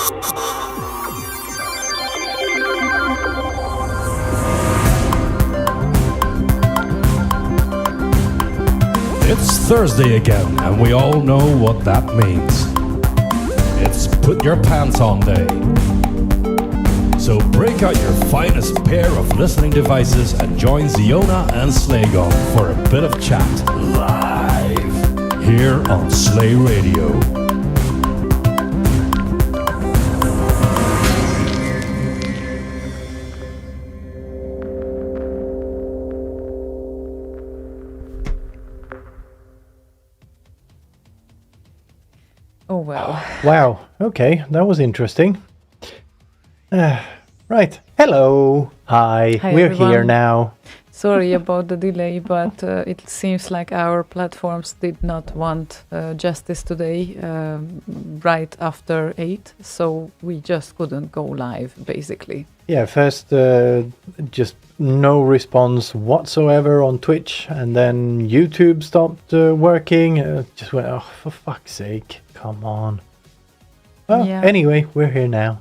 It's Thursday again, and we all know what that means. It's put your pants on day. So break out your finest pair of listening devices and join Ziona and Slaygon for a bit of chat live here on Slay Radio. Oh well. Wow. Okay, that was interesting. Right. Hello. Hi. We're everyone. here now. Sorry about the delay, but it seems like our platforms did not want justice today right after 8, so we just couldn't go live, basically. Yeah, first just no response whatsoever on Twitch, and then YouTube stopped working. Just went, oh, for fuck's sake, come on. Well, Yeah. anyway, we're here now.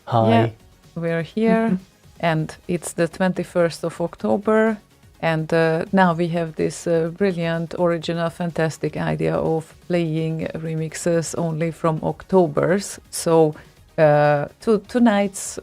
Hi. Yeah, we're here, and it's the 21st of October, and now we have this brilliant, original, fantastic idea of playing remixes only from Octobers. So tonight's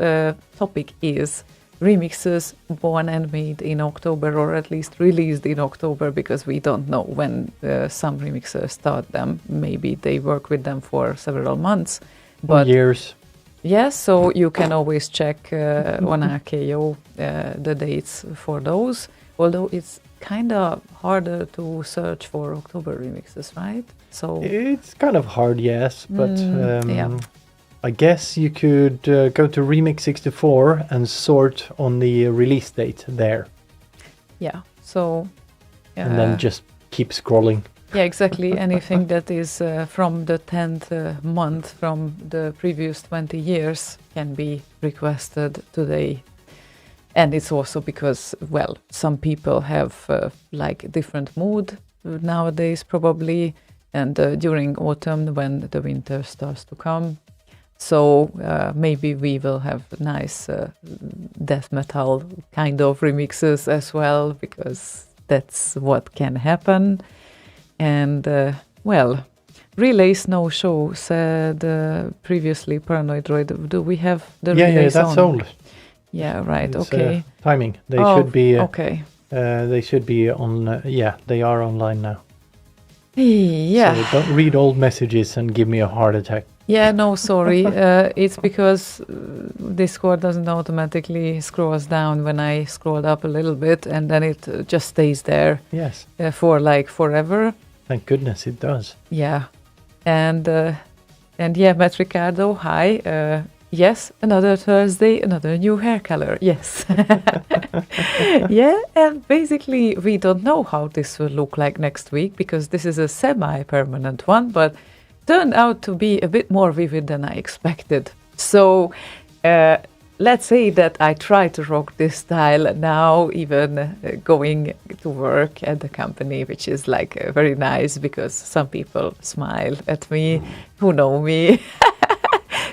topic is remixes born and made in October, or at least released in October, because we don't know when some remixers start them. Maybe they work with them for several months. But Years. yes, so you can always check on RKO the dates for those, although it's kind of harder to search for October remixes, right? So It's kind of hard, yes, but yeah. I guess you could go to Remix 64 and sort on the release date there, yeah, so and then just keep scrolling. yeah, exactly. Anything that is from the 10th month from the previous 20 years can be requested today. And it's also because, well, some people have like different mood nowadays probably, and during autumn when the winter starts to come. So maybe we will have nice death metal kind of remixes as well, because that's what can happen. And, well, Relay Snow Show said previously, Paranoid Droid, do we have the Yeah, relays that's on? old. Yeah, right, It's, okay. timing. They Oh, should be. okay. They should be on. Yeah, they are online now. Yeah. So don't read old messages and give me a heart attack. Yeah, no, sorry. It's because Discord doesn't automatically scroll us down when I scroll up a little bit, and then it just stays there Yes. for like forever. Thank goodness it does. Yeah, and yeah, Matt Ricardo, hi. Yes, another Thursday, another new hair color. Yes. Yeah, and basically we don't know how this will look like next week, because this is a semi-permanent one, but turned out to be a bit more vivid than I expected. So let's say that I try to rock this style now, even going to work at the company, which is like very nice, because some people smile at me who know me.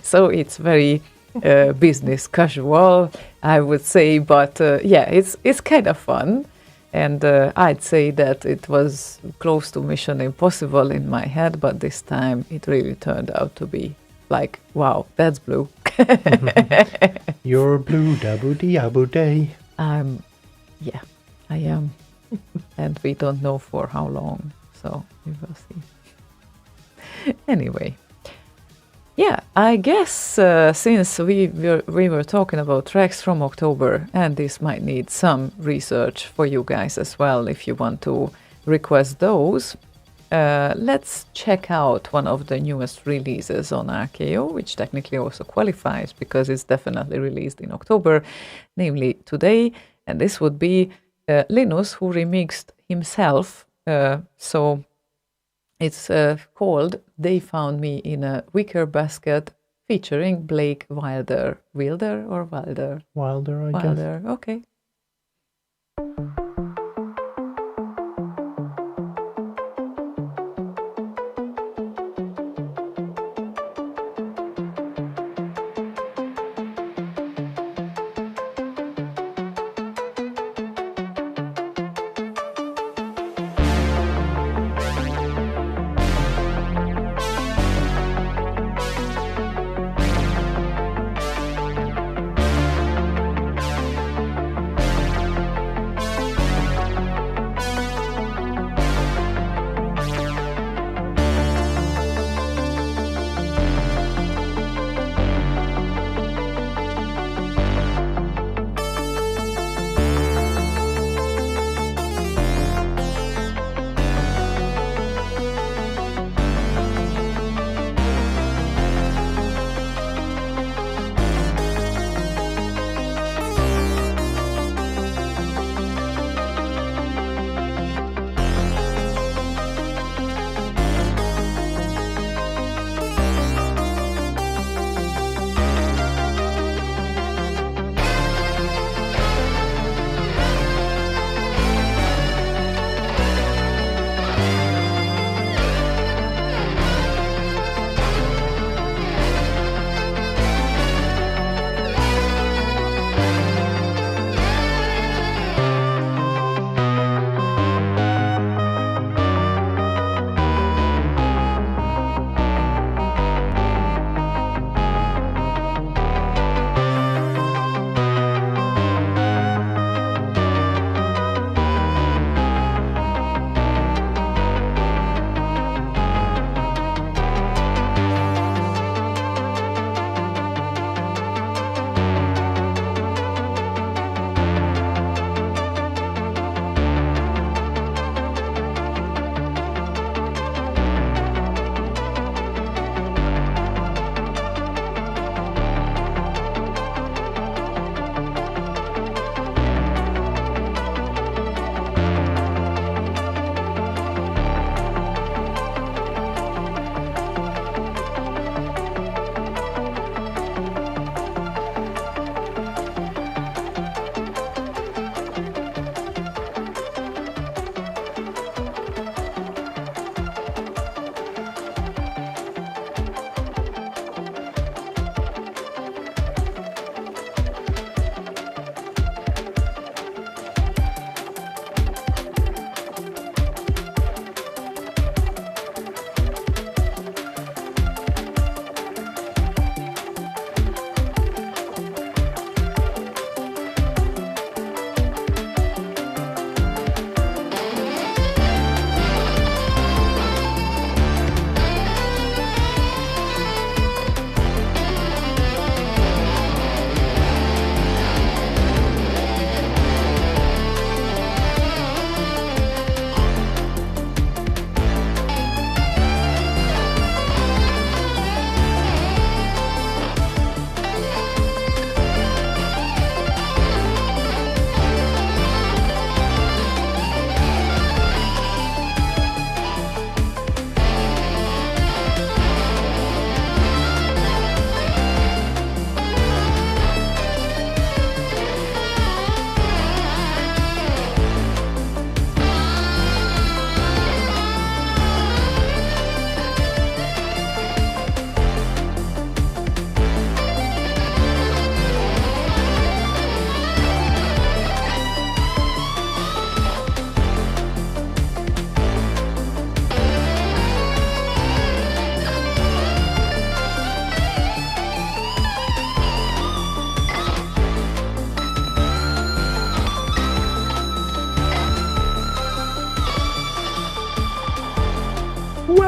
So it's very business casual, I would say, but yeah, it's kind of fun. And I'd say that it was close to Mission Impossible in my head, but this time it really turned out to be like, wow, that's blue. You're blue, dabu diabu day. Yeah, I am. And we don't know for how long, so we will see. Anyway. Yeah, I guess since we were talking about tracks from October, and this might need some research for you guys as well if you want to request those, let's check out one of the newest releases on RKO, which technically also qualifies because it's definitely released in October, namely today, and this would be Linus, who remixed himself, so it's called They Found Me in a Wicker Basket, featuring Blake Wilder. Wilder or Wilder? Wilder, I guess. Wilder, okay.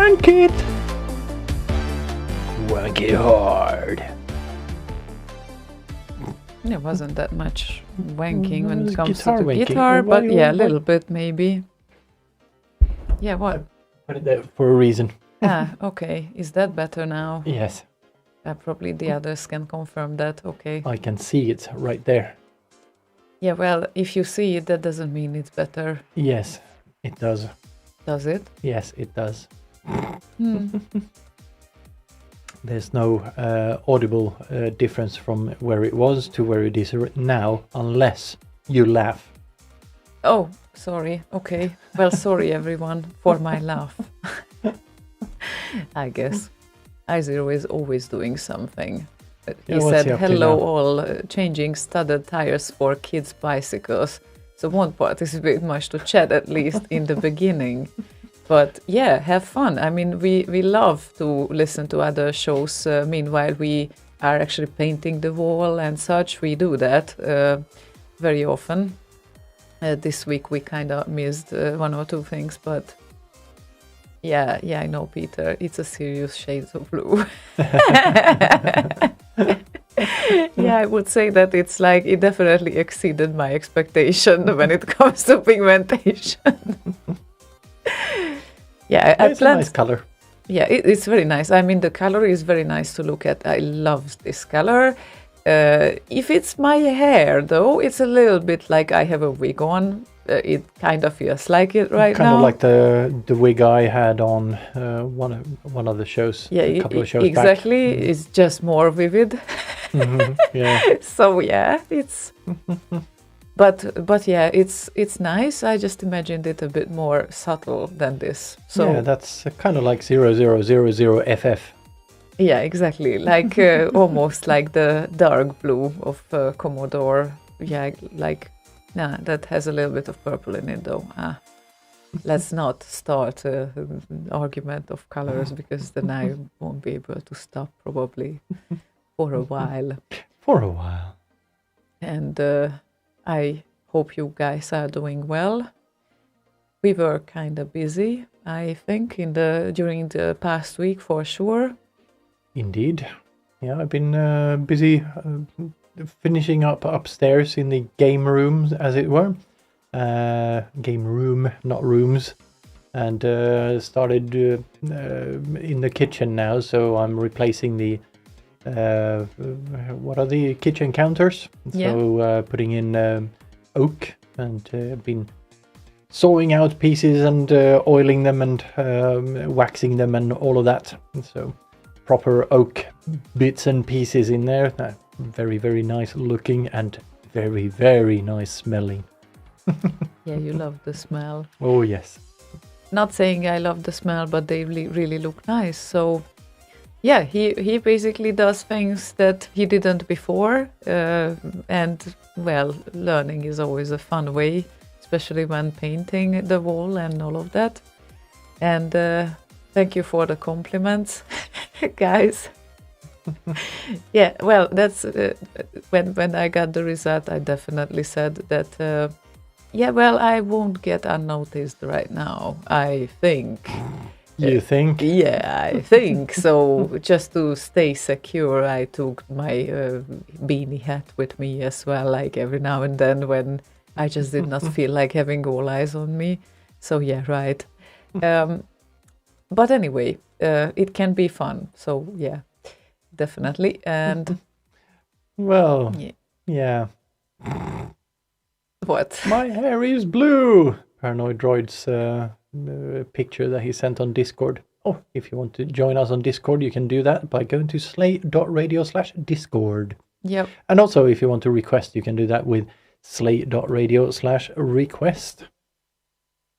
Wank it! Wank it hard. There wasn't that much wanking when It it was comes guitar to the wanking. guitar, Why- but yeah, a why- little bit maybe. Yeah, what? Put it there for a reason. Okay. Is that better now? Yes, Probably the others can confirm that. Okay. I can see it right there. Yeah, well, if you see it, that doesn't mean it's better, Yes, it does. does it? Yes, it does. Hmm. There's no audible difference from where it was to where it is now, unless you laugh. Oh, sorry. Okay. Well, sorry everyone for my laugh. I guess. Izero is always doing something. He Yeah, what's said, he up to hello now?" all, changing studded tires for kids' bicycles. So won't participate much to chat, at least in the beginning. But yeah, have fun. I mean, we love to listen to other shows. Meanwhile, we are actually painting the wall and such. We do that very often. This week we kind of missed one or two things, but yeah, I know, Peter. It's a serious shades of blue. Yeah, I would say that it's like it definitely exceeded my expectation when it comes to pigmentation. Yeah, I It's a planned. nice color. Yeah, it's very nice. I mean, the color is very nice to look at. I love this color. If it's my hair, though, it's a little bit like I have a wig on. It kind of feels like it right Kind now. of like the wig I had on one of the shows. Yeah, a couple of shows exactly. back. It's just more vivid. Yeah. So yeah, it's. But yeah, it's nice. I just imagined it a bit more subtle than this. So Yeah, that's kind of like 0000FF. yeah, exactly. Like almost like the dark blue of Commodore. Yeah, like that has a little bit of purple in it though. Let's not start an argument of colors because then I won't be able to stop probably for a while. For a while. And I hope you guys are doing well. We were kind of busy, I think, during the past week for sure. Indeed. Yeah, I've been busy finishing up upstairs in the game rooms, as it were. Game room, not rooms. And started in the kitchen now, so I'm replacing the what are the kitchen counters? Yeah. So putting in oak and been sawing out pieces and oiling them and waxing them and all of that. So proper oak bits and pieces in there. Very, very nice looking and very, very nice smelling. Yeah, you love the smell. Oh yes. Not saying I love the smell, but they really look nice. So yeah, he basically does things that he didn't before. And well, learning is always a fun way, especially when painting the wall and all of that. And thank you for the compliments, guys. Yeah, well, that's when I got the result, I definitely said that. Yeah, well, I won't get unnoticed right now, I think. You think? Yeah, I think so. Just to stay secure, I took my beanie hat with me as well, like every now and then when I just did not feel like having all eyes on me. So yeah, right. But anyway, it can be fun. So yeah, definitely. And Well, yeah. yeah. What? My hair is blue! Paranoid Droid's picture that he sent on Discord. Oh, if you want to join us on Discord, you can do that by going to slay.radio/discord. Yep. And also, if you want to request, you can do that with slay.radio/request.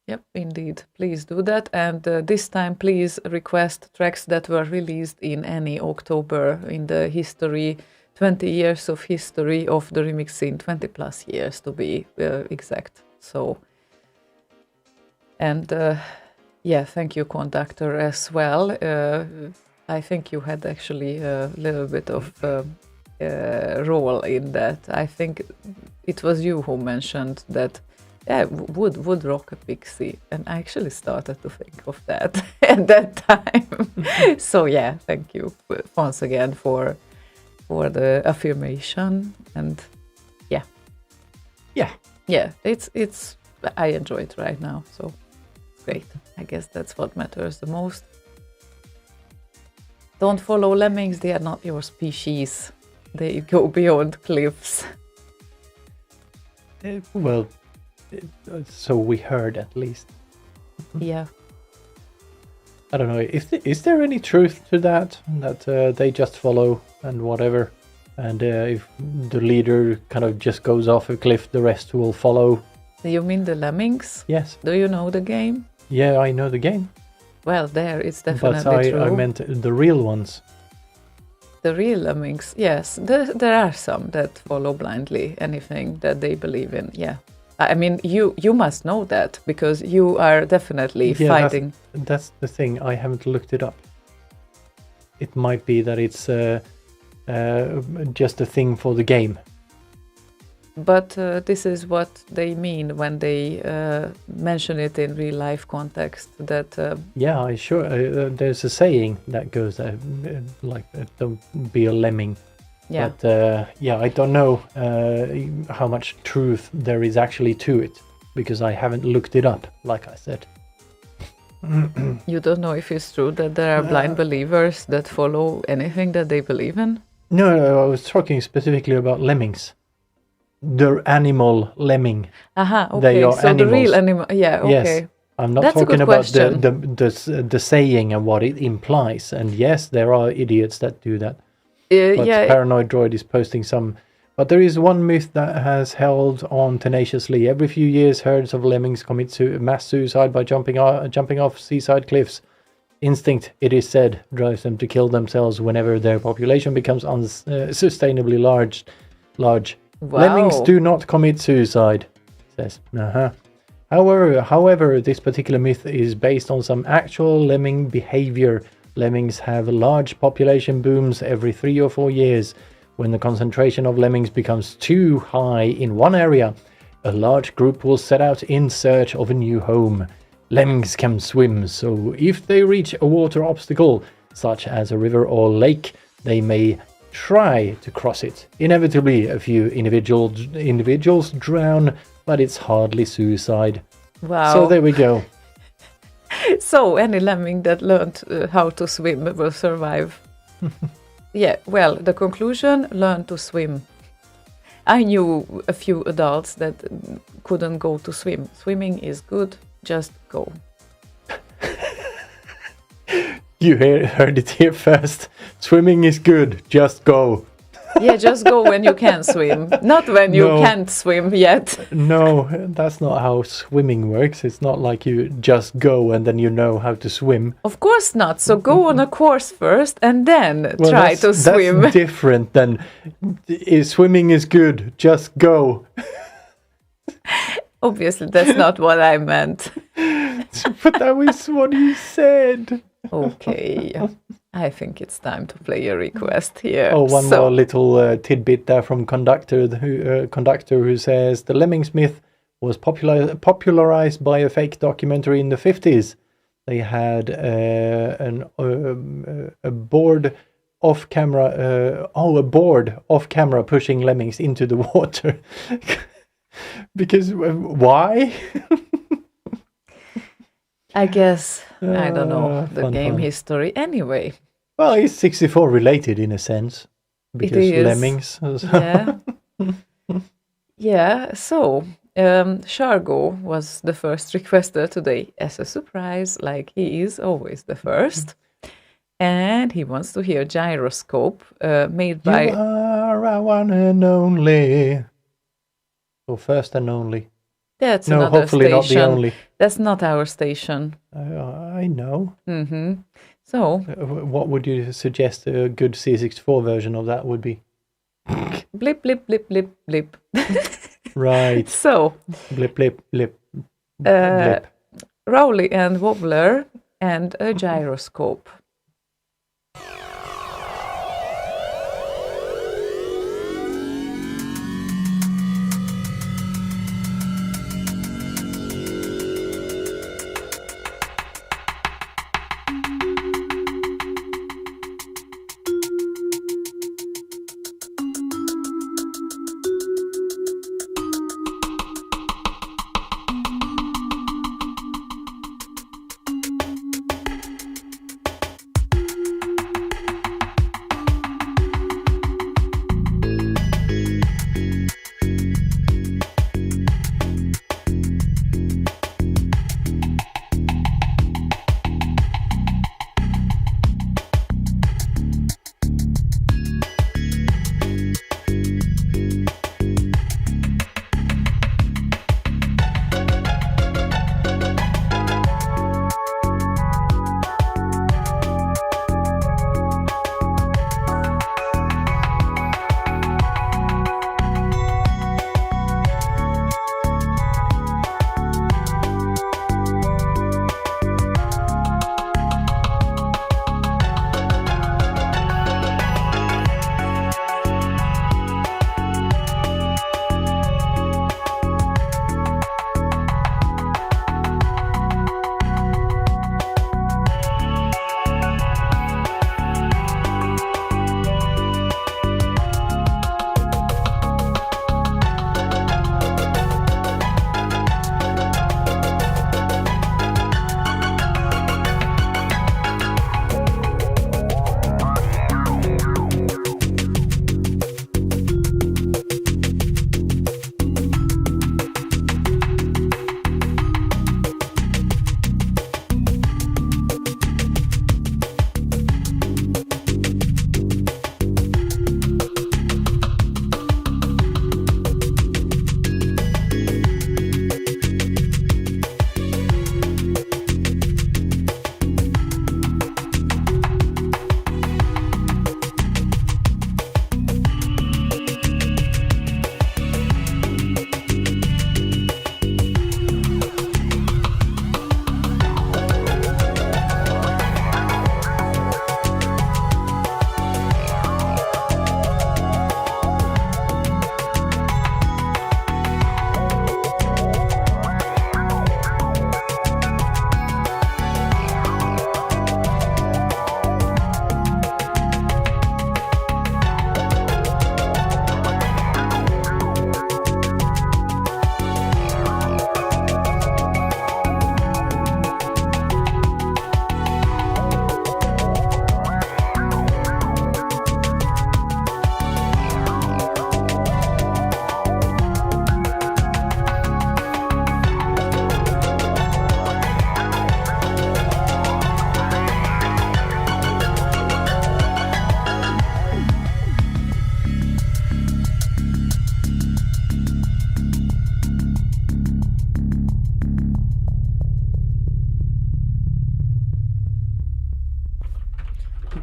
Yep, indeed. Please do that. And this time, please request tracks that were released in any October in the history, 20 years of history of the remix scene, 20 plus years to be exact. So, and yeah, thank you, Conductor, as well. I think you had actually a little bit of role in that. I think it was you who mentioned that would rock a pixie, and I actually started to think of that at that time. So yeah, thank you once again for the affirmation, and yeah, it's I enjoy it right now, so great. I guess that's what matters the most. Don't follow lemmings; they are not your species. They go beyond cliffs. Well, so we heard at least. Yeah. I don't know. Is there any truth to that? That they just follow and whatever, and if the leader kind of just goes off a cliff, the rest will follow. You mean the lemmings? Yes. Do you know the game? Yeah, I know the game. Well, there it's definitely But true. I meant the real ones. The real lemmings, yes. There are some that follow blindly anything that they believe in. Yeah. I mean, you must know that because you are definitely fighting. That's the thing. I haven't looked it up. It might be that it's just a thing for the game. But this is what they mean when they mention it in real life context. That Yeah, there's a saying that goes like don't be a lemming. yeah. But I don't know how much truth there is actually to it because I haven't looked it up, like I said. You don't know if it's true that there are blind believers that follow anything that they believe in? No, I was talking specifically about lemmings. The animal lemming. Aha, okay. They are so animals. the real animal, yeah, okay. Yes, I'm not That's a talking good about question. the saying and what it implies. And yes, there are idiots that do that. But Yeah, Paranoid Droid is posting some. But there is one myth that has held on tenaciously. Every few years, herds of lemmings commit mass suicide by jumping off seaside cliffs. Instinct, it is said, drives them to kill themselves whenever their population becomes unsustainably large. Wow. Lemmings do not commit suicide, says. However, this particular myth is based on some actual lemming behavior. Lemmings have large population booms every 3 or 4 years. When the concentration of lemmings becomes too high in one area, a large group will set out in search of a new home. Lemmings can swim, so if they reach a water obstacle, such as a river or lake, they may try to cross it. Inevitably, a few individuals drown, but it's hardly suicide. wow. So there we go. So any lemming that learned how to swim will survive. Yeah, well, the conclusion, learn to swim. I knew a few adults that couldn't go to swim. Swimming is good, just go. You heard it here first. Swimming is good, just go. Yeah, just go when you can swim, not when you No. can't swim yet. No, that's not how swimming works. It's not like you just go and then you know how to swim. Of course not. So go on a course first and then Well, try to swim. That's different than swimming is good, just go. Obviously, that's not what I meant. But that was what you said. Okay, I think it's time to play a request here. Oh, one more little tidbit there from Conductor who says the Lemmings myth was popularized by a fake documentary in the 50s. They had a board off camera pushing lemmings into the water. Because why? I guess, I don't know, the fun. game history. Anyway, Well, it's 64 related in a sense. Because is. lemmings. yeah. Yeah, so Shargo was the first requester today as a surprise, like he is always the first. And he wants to hear Gyroscope made by... You are our one and only. So first and only. That's No, another hopefully station. not the only. That's not our station. I know. Mm-hmm. So, What would you suggest a good C64 version of that would be? blip, blip, blip, blip, blip. Right. So, Blip, blip, blip. Uh, blip. Rowley and Wobbler and a gyroscope.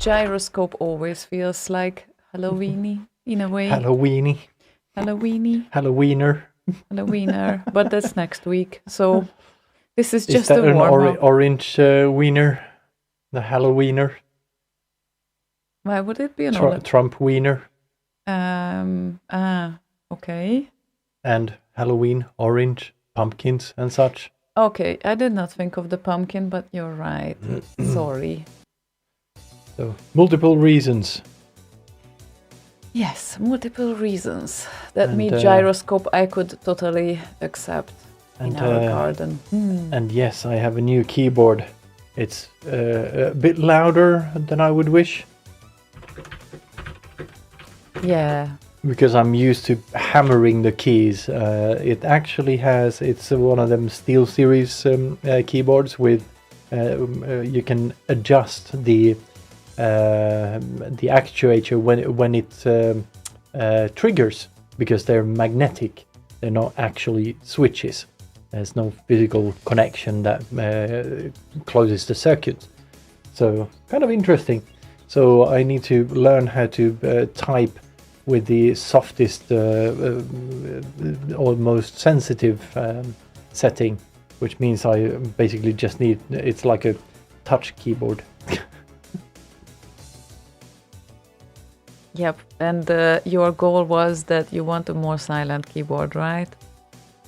gyroscope always feels like Halloweeny in a way. Halloweeny, Halloweeny, Halloweener. Halloweener, but that's next week. So this is Is just that a an warm-up. orange wiener? The Halloweener? Why would it be an Trump wiener? Okay. And Halloween, orange, pumpkins and such. Okay, I did not think of the pumpkin, but you're right. Sorry. So, multiple reasons. Yes, multiple reasons. That And, me gyroscope I could totally accept in And, our garden. and yes, I have a new keyboard. It's a bit louder than I would wish. Yeah. Because I'm used to hammering the keys. It actually has, it's one of them Steel Series keyboards with, you can adjust the actuator when it triggers, because they're magnetic. They're not actually switches. There's no physical connection that closes the circuit. So kind of interesting. So I need to learn how to type with the softest or most sensitive setting, which means I basically just need, it's like a touch keyboard. Yep. And your goal was that you want a more silent keyboard, right?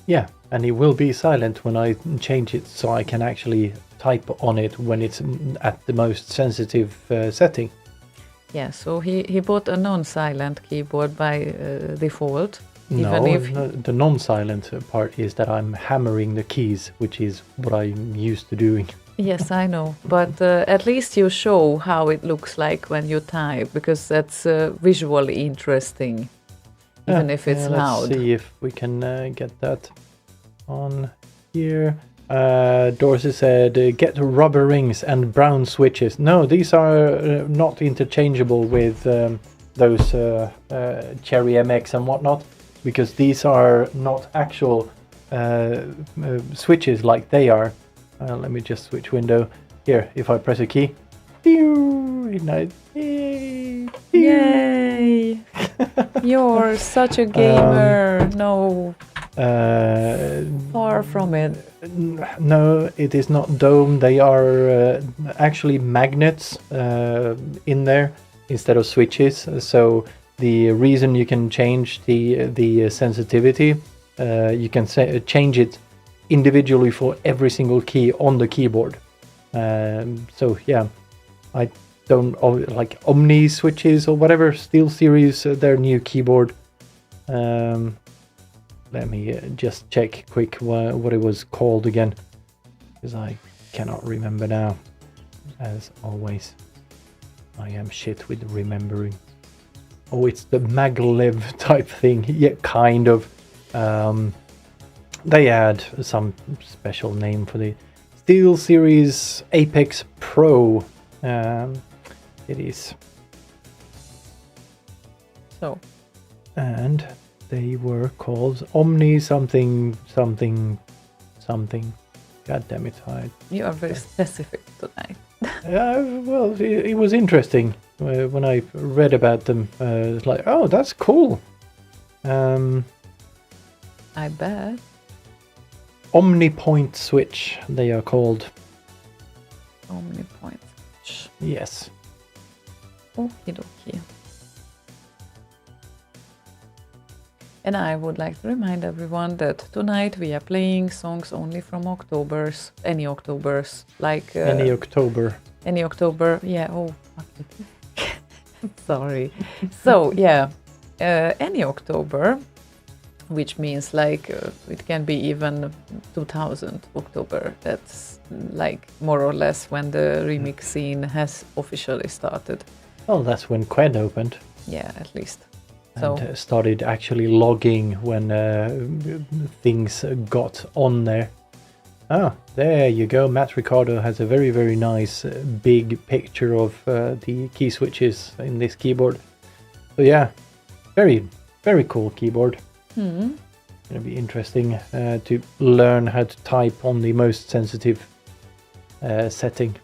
Yeah, and it will be silent when I change it, so I can actually type on it when it's at the most sensitive setting. Yeah, so he bought a non-silent keyboard by default. The non-silent part is that I'm hammering the keys, which is what I'm used to doing. Yes, I know. But at least you show how it looks like when you type, because that's visually interesting, even if it's loud. Let's see if we can get that on here. Dorsey said, get rubber rings and brown switches. No, these are not interchangeable with those Cherry MX and whatnot, because these are not actual switches like they are. Let me just switch window. Here, if I press a key. Nice. Yay! You're such a gamer. No. Far from it. No, it is not dome. They are actually magnets in there instead of switches. So the reason you can change the sensitivity, you can change it individually for every single key on the keyboard. So yeah, I don't like Omni switches or whatever, Steel Series, their new keyboard. Let me just check quick what it was called again, because I cannot remember now. As always, I am shit with remembering. Oh, it's the maglev type thing. Yeah, kind of. They had some special name for the Steel Series Apex Pro. It is. So. And they were called Omni something something something. God damn it! You are very specific tonight. Well, it was interesting when I read about them. It's like, oh, that's cool. I bet. Omnipoint switch, they are called. Omnipoint switch. Yes. Okie dokie. And I would like to remind everyone that tonight we are playing songs only from Octobers, any Octobers, like... any October. Any October, yeah, oh, fuck it. Sorry. So, yeah, any October, which means like it can be even 2000 October. That's like more or less when the remix scene has officially started. Well, that's when Quen opened. Yeah, at least. And So started actually logging when things got on there. Ah, there you go. Matt Ricardo has a very, very nice big picture of the key switches in this keyboard. So yeah, very, very cool keyboard. Gonna be interesting to learn how to type on the most sensitive setting.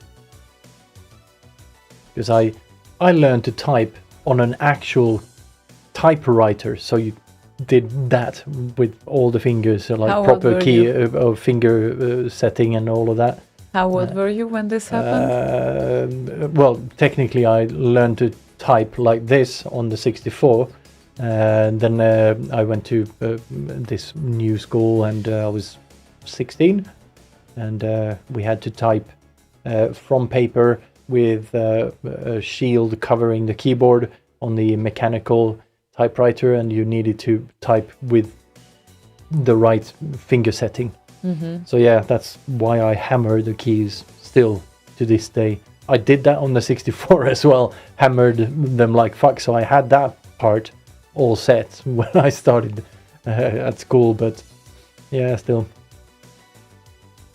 Because I learned to type on an actual typewriter, so you did that with all the fingers, so like How old proper were key you? of finger setting and all of that. How old were you when this happened? Well, technically, I learned to type like this on the 64. And then I went to this new school, and I was 16, and we had to type from paper with a shield covering the keyboard on the mechanical typewriter, and you needed to type with the right finger setting. So yeah, that's why I hammer the keys still to this day. I did that on the 64 as well, hammered them like fuck, so I had that part all set when I started at school, but yeah, still.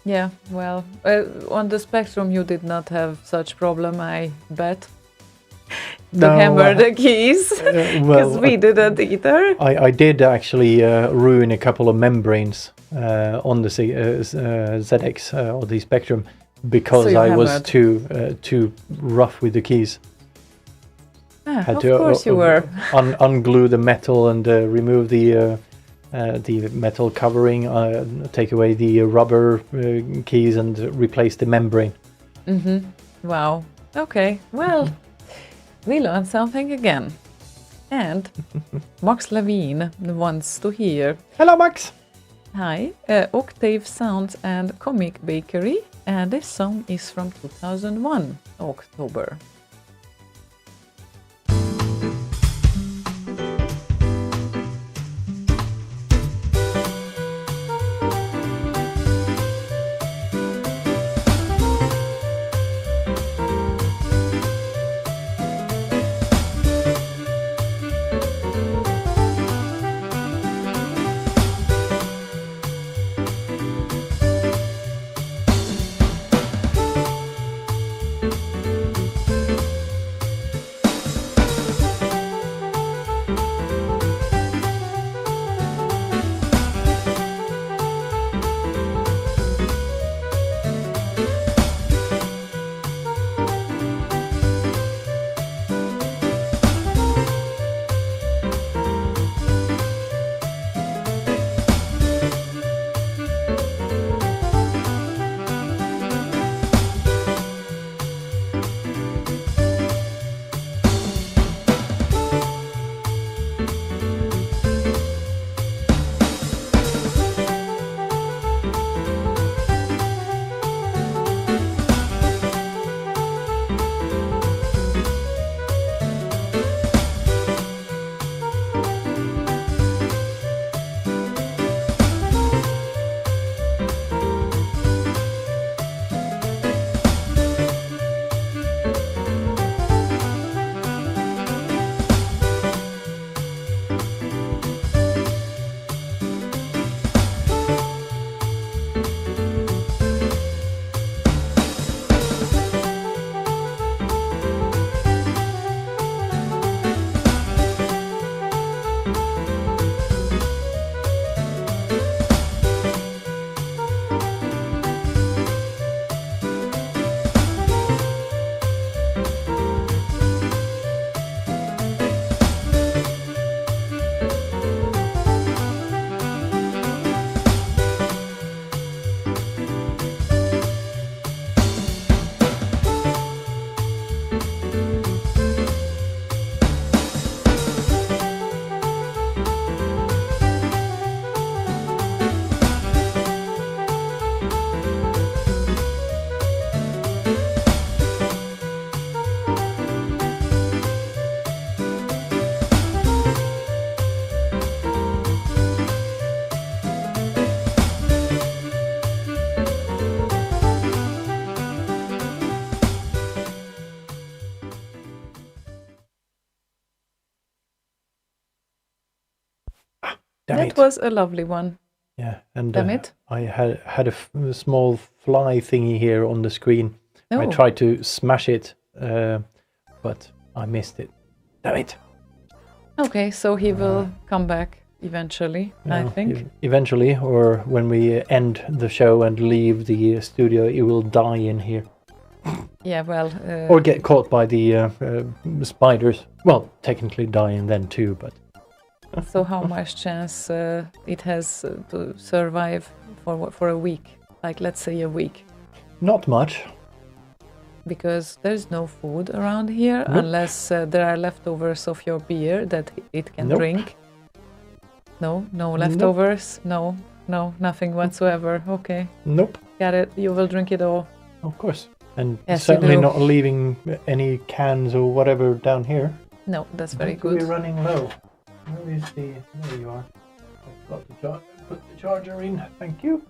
Yeah, well, on the Spectrum you did not have such problem, I bet. To hammer the keys, because we didn't either. I did actually ruin a couple of membranes on the ZX or the Spectrum because So I was hammered. too rough with the keys. Had Of to course you were. unglue the metal and remove the metal covering, take away the rubber keys and replace the membrane. Wow. Okay, well, we learned something again. And Max Levine wants to hear. Hello, Max. Hi, Octave Sounds and Comic Bakery, and this song is from 2001, October. That was a lovely one. Yeah, and Damn it. I had a small fly thingy here on the screen. I Oh. tried to smash it, but I missed it. Damn it! Okay, so he will come back eventually, I No, think. Eventually, or when we end the show and leave the studio, it will die in here. Yeah, well, or get caught by the spiders. Well, technically dying then too, but so how much chance it has to survive for a week? Like, let's say a week. not much. Because there's no food around here Nope. unless there are leftovers of your beer that it can Nope. drink. No leftovers. No, nothing whatsoever. Okay, Nope, got it. You will drink it all. of course. And Yes, you certainly do. not leaving any cans or whatever down here. No, that's very Don't be good. running low. Where is the... There you are. I've got the put the charger in. Thank you.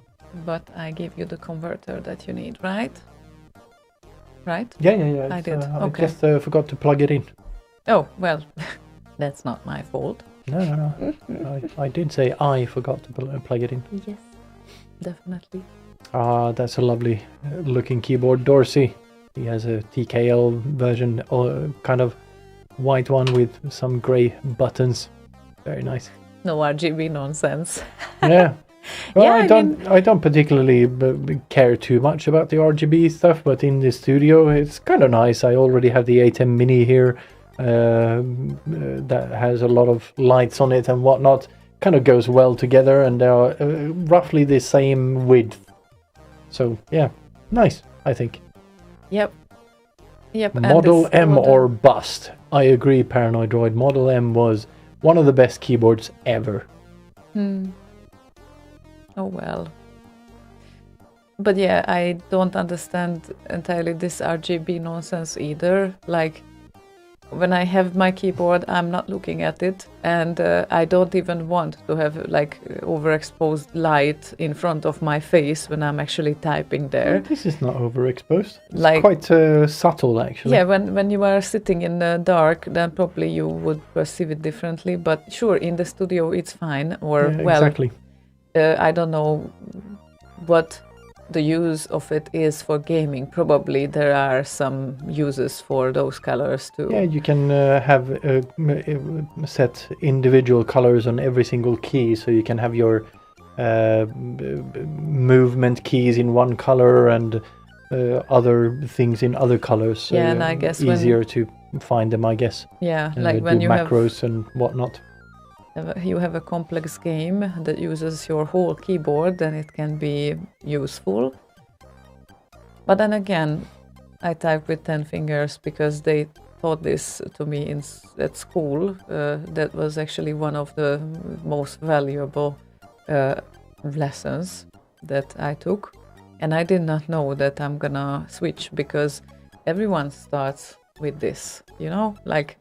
But I give you the converter that you need, right? Right? Yeah. I did. I Okay. just forgot to plug it in. Oh, well, that's not my fault. No. I did say I forgot to plug it in. Yes, definitely. That's a lovely looking keyboard. Dorsey. He has a TKL version, kind of white one with some grey buttons. Very nice. No RGB nonsense. Yeah. Well, Yeah, I don't particularly care too much about the RGB stuff, but in the studio it's kind of nice. I already have the A10 Mini here that has a lot of lights on it and whatnot. Kind of goes well together, and they are roughly the same width. So yeah, nice, I think. Yep. And Model this M model- or bust. I agree, Paranoid Droid. Model M was one of the best keyboards ever. Oh well. But yeah, I don't understand entirely this RGB nonsense either. Like, when I have my keyboard, I'm not looking at it, and I don't even want to have like overexposed light in front of my face when I'm actually typing there. This is not overexposed. It's Like- quite subtle, actually. Yeah, when you are sitting in the dark, then probably you would perceive it differently. But sure, in the studio it's fine. Or Yeah, well, exactly. I don't know what the use of it is for gaming. Probably there are some uses for those colors too. Yeah, you can have set individual colors on every single key, so you can have your movement keys in one color and other things in other colors. So Yeah, and I guess when- easier to find them, I guess. Yeah, like when do you macros and whatnot. you have a complex game that uses your whole keyboard, then it can be useful. But then again, I type with 10 fingers because they taught this to me at school. That was actually one of the most valuable lessons that I took. And I did not know that I'm gonna switch because everyone starts with this, you know? Like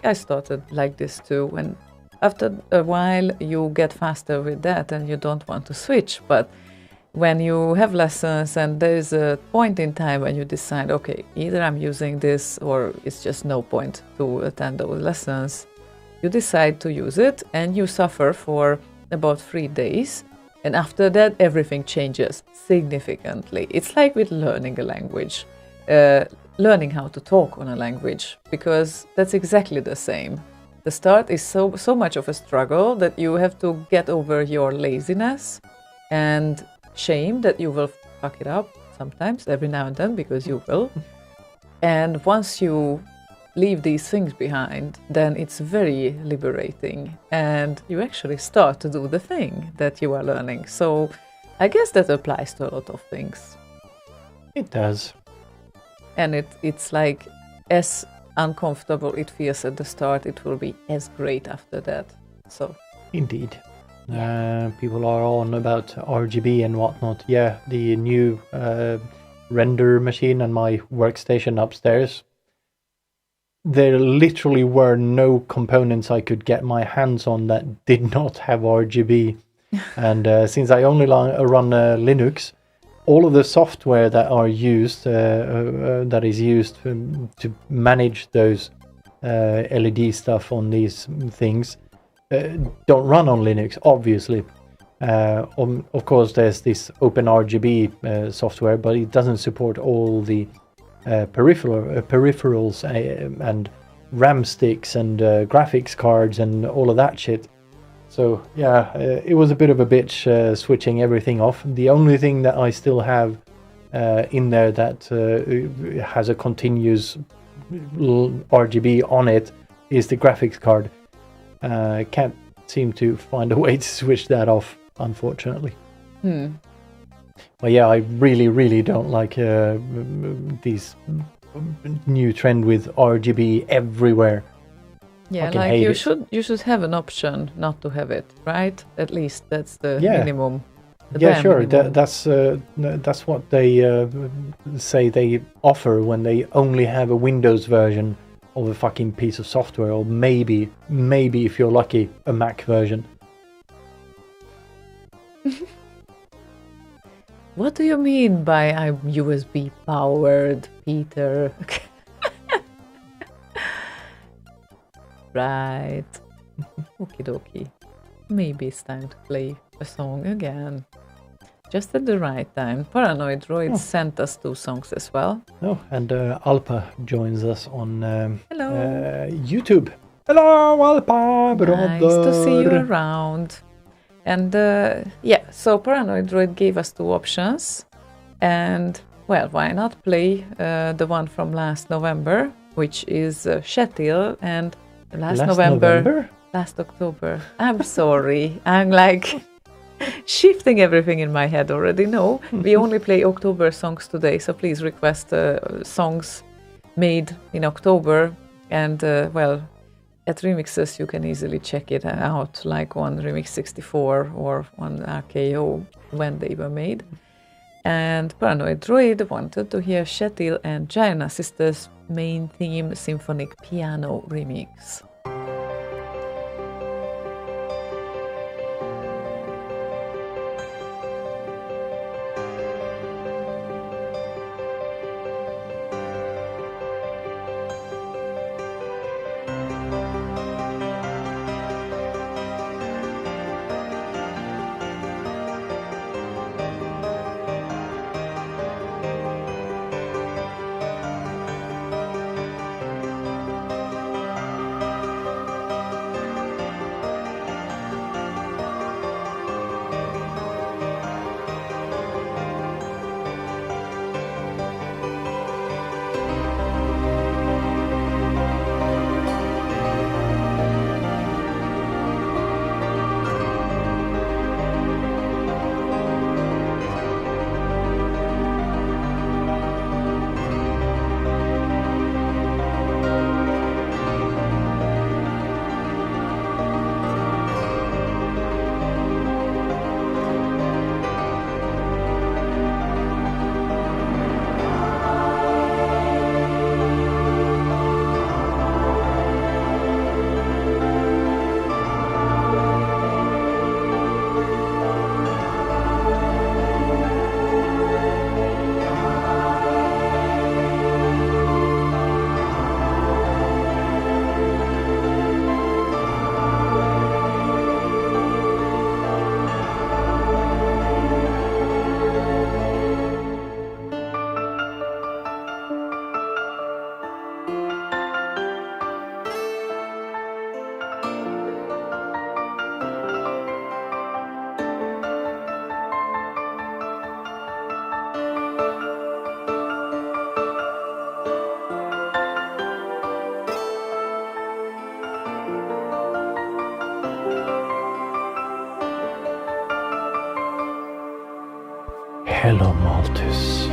I started like this too, and after a while you get faster with that and you don't want to switch. But when you have lessons and there's a point in time when you decide, okay, either I'm using this or it's just no point to attend those lessons, you decide to use it and you suffer for about 3 days. And after that, everything changes significantly. It's like with learning a language, learning how to talk on a language, because that's exactly the same. The start is so much of a struggle that you have to get over your laziness and shame that you will fuck it up sometimes, every now and then, because you will. And once you leave these things behind, then it's very liberating and you actually start to do the thing that you are learning. So I guess that applies to a lot of things. It does. And it's like, as uncomfortable it feels at the start, it will be as great after that. So Indeed. People are on about RGB and whatnot. Yeah, the new render machine and my workstation upstairs, there literally were no components I could get my hands on that did not have RGB. And since I only run Linux, all of the software that are used, that is used to manage those LED stuff on these things, don't run on Linux, obviously. Of course, there's this OpenRGB software, but it doesn't support all the peripherals and RAM sticks and graphics cards and all of that shit. So yeah, it was a bit of a bitch switching everything off. The only thing that I still have in there that has a continuous RGB on it is the graphics card. Can't seem to find a way to switch that off, unfortunately. But yeah, I really don't like these new trend with RGB everywhere. Yeah, Fucking like hate you should have an option not to have it, right? At least that's the Yeah. minimum. the Yeah, bare sure. minimum. That's what they say they offer when they only have a Windows version of a fucking piece of software, or maybe if you're lucky, a Mac version. What do you mean by I'm USB powered, Peter? Right. Okie dokie. Maybe it's time to play a song again. Just at the right time. Paranoid Droid sent us 2 songs as well. Oh, and Alpa joins us on Hello. YouTube. Hello, Alpa, brother. Nice to see you around. And yeah, so Paranoid Droid gave us 2 options. And, well, why not play the one from last November, which is Shetil, and last November? Last October. I'm sorry. I'm like shifting everything in my head already. No, we only play October songs today, so please request songs made in October. And, well, at Remixes you can easily check it out, like on Remix 64 or on RKO when they were made. And Paranoid Droid wanted to hear Shetil and Ziona Sisters' main theme symphonic piano remix. Hello, Malthus.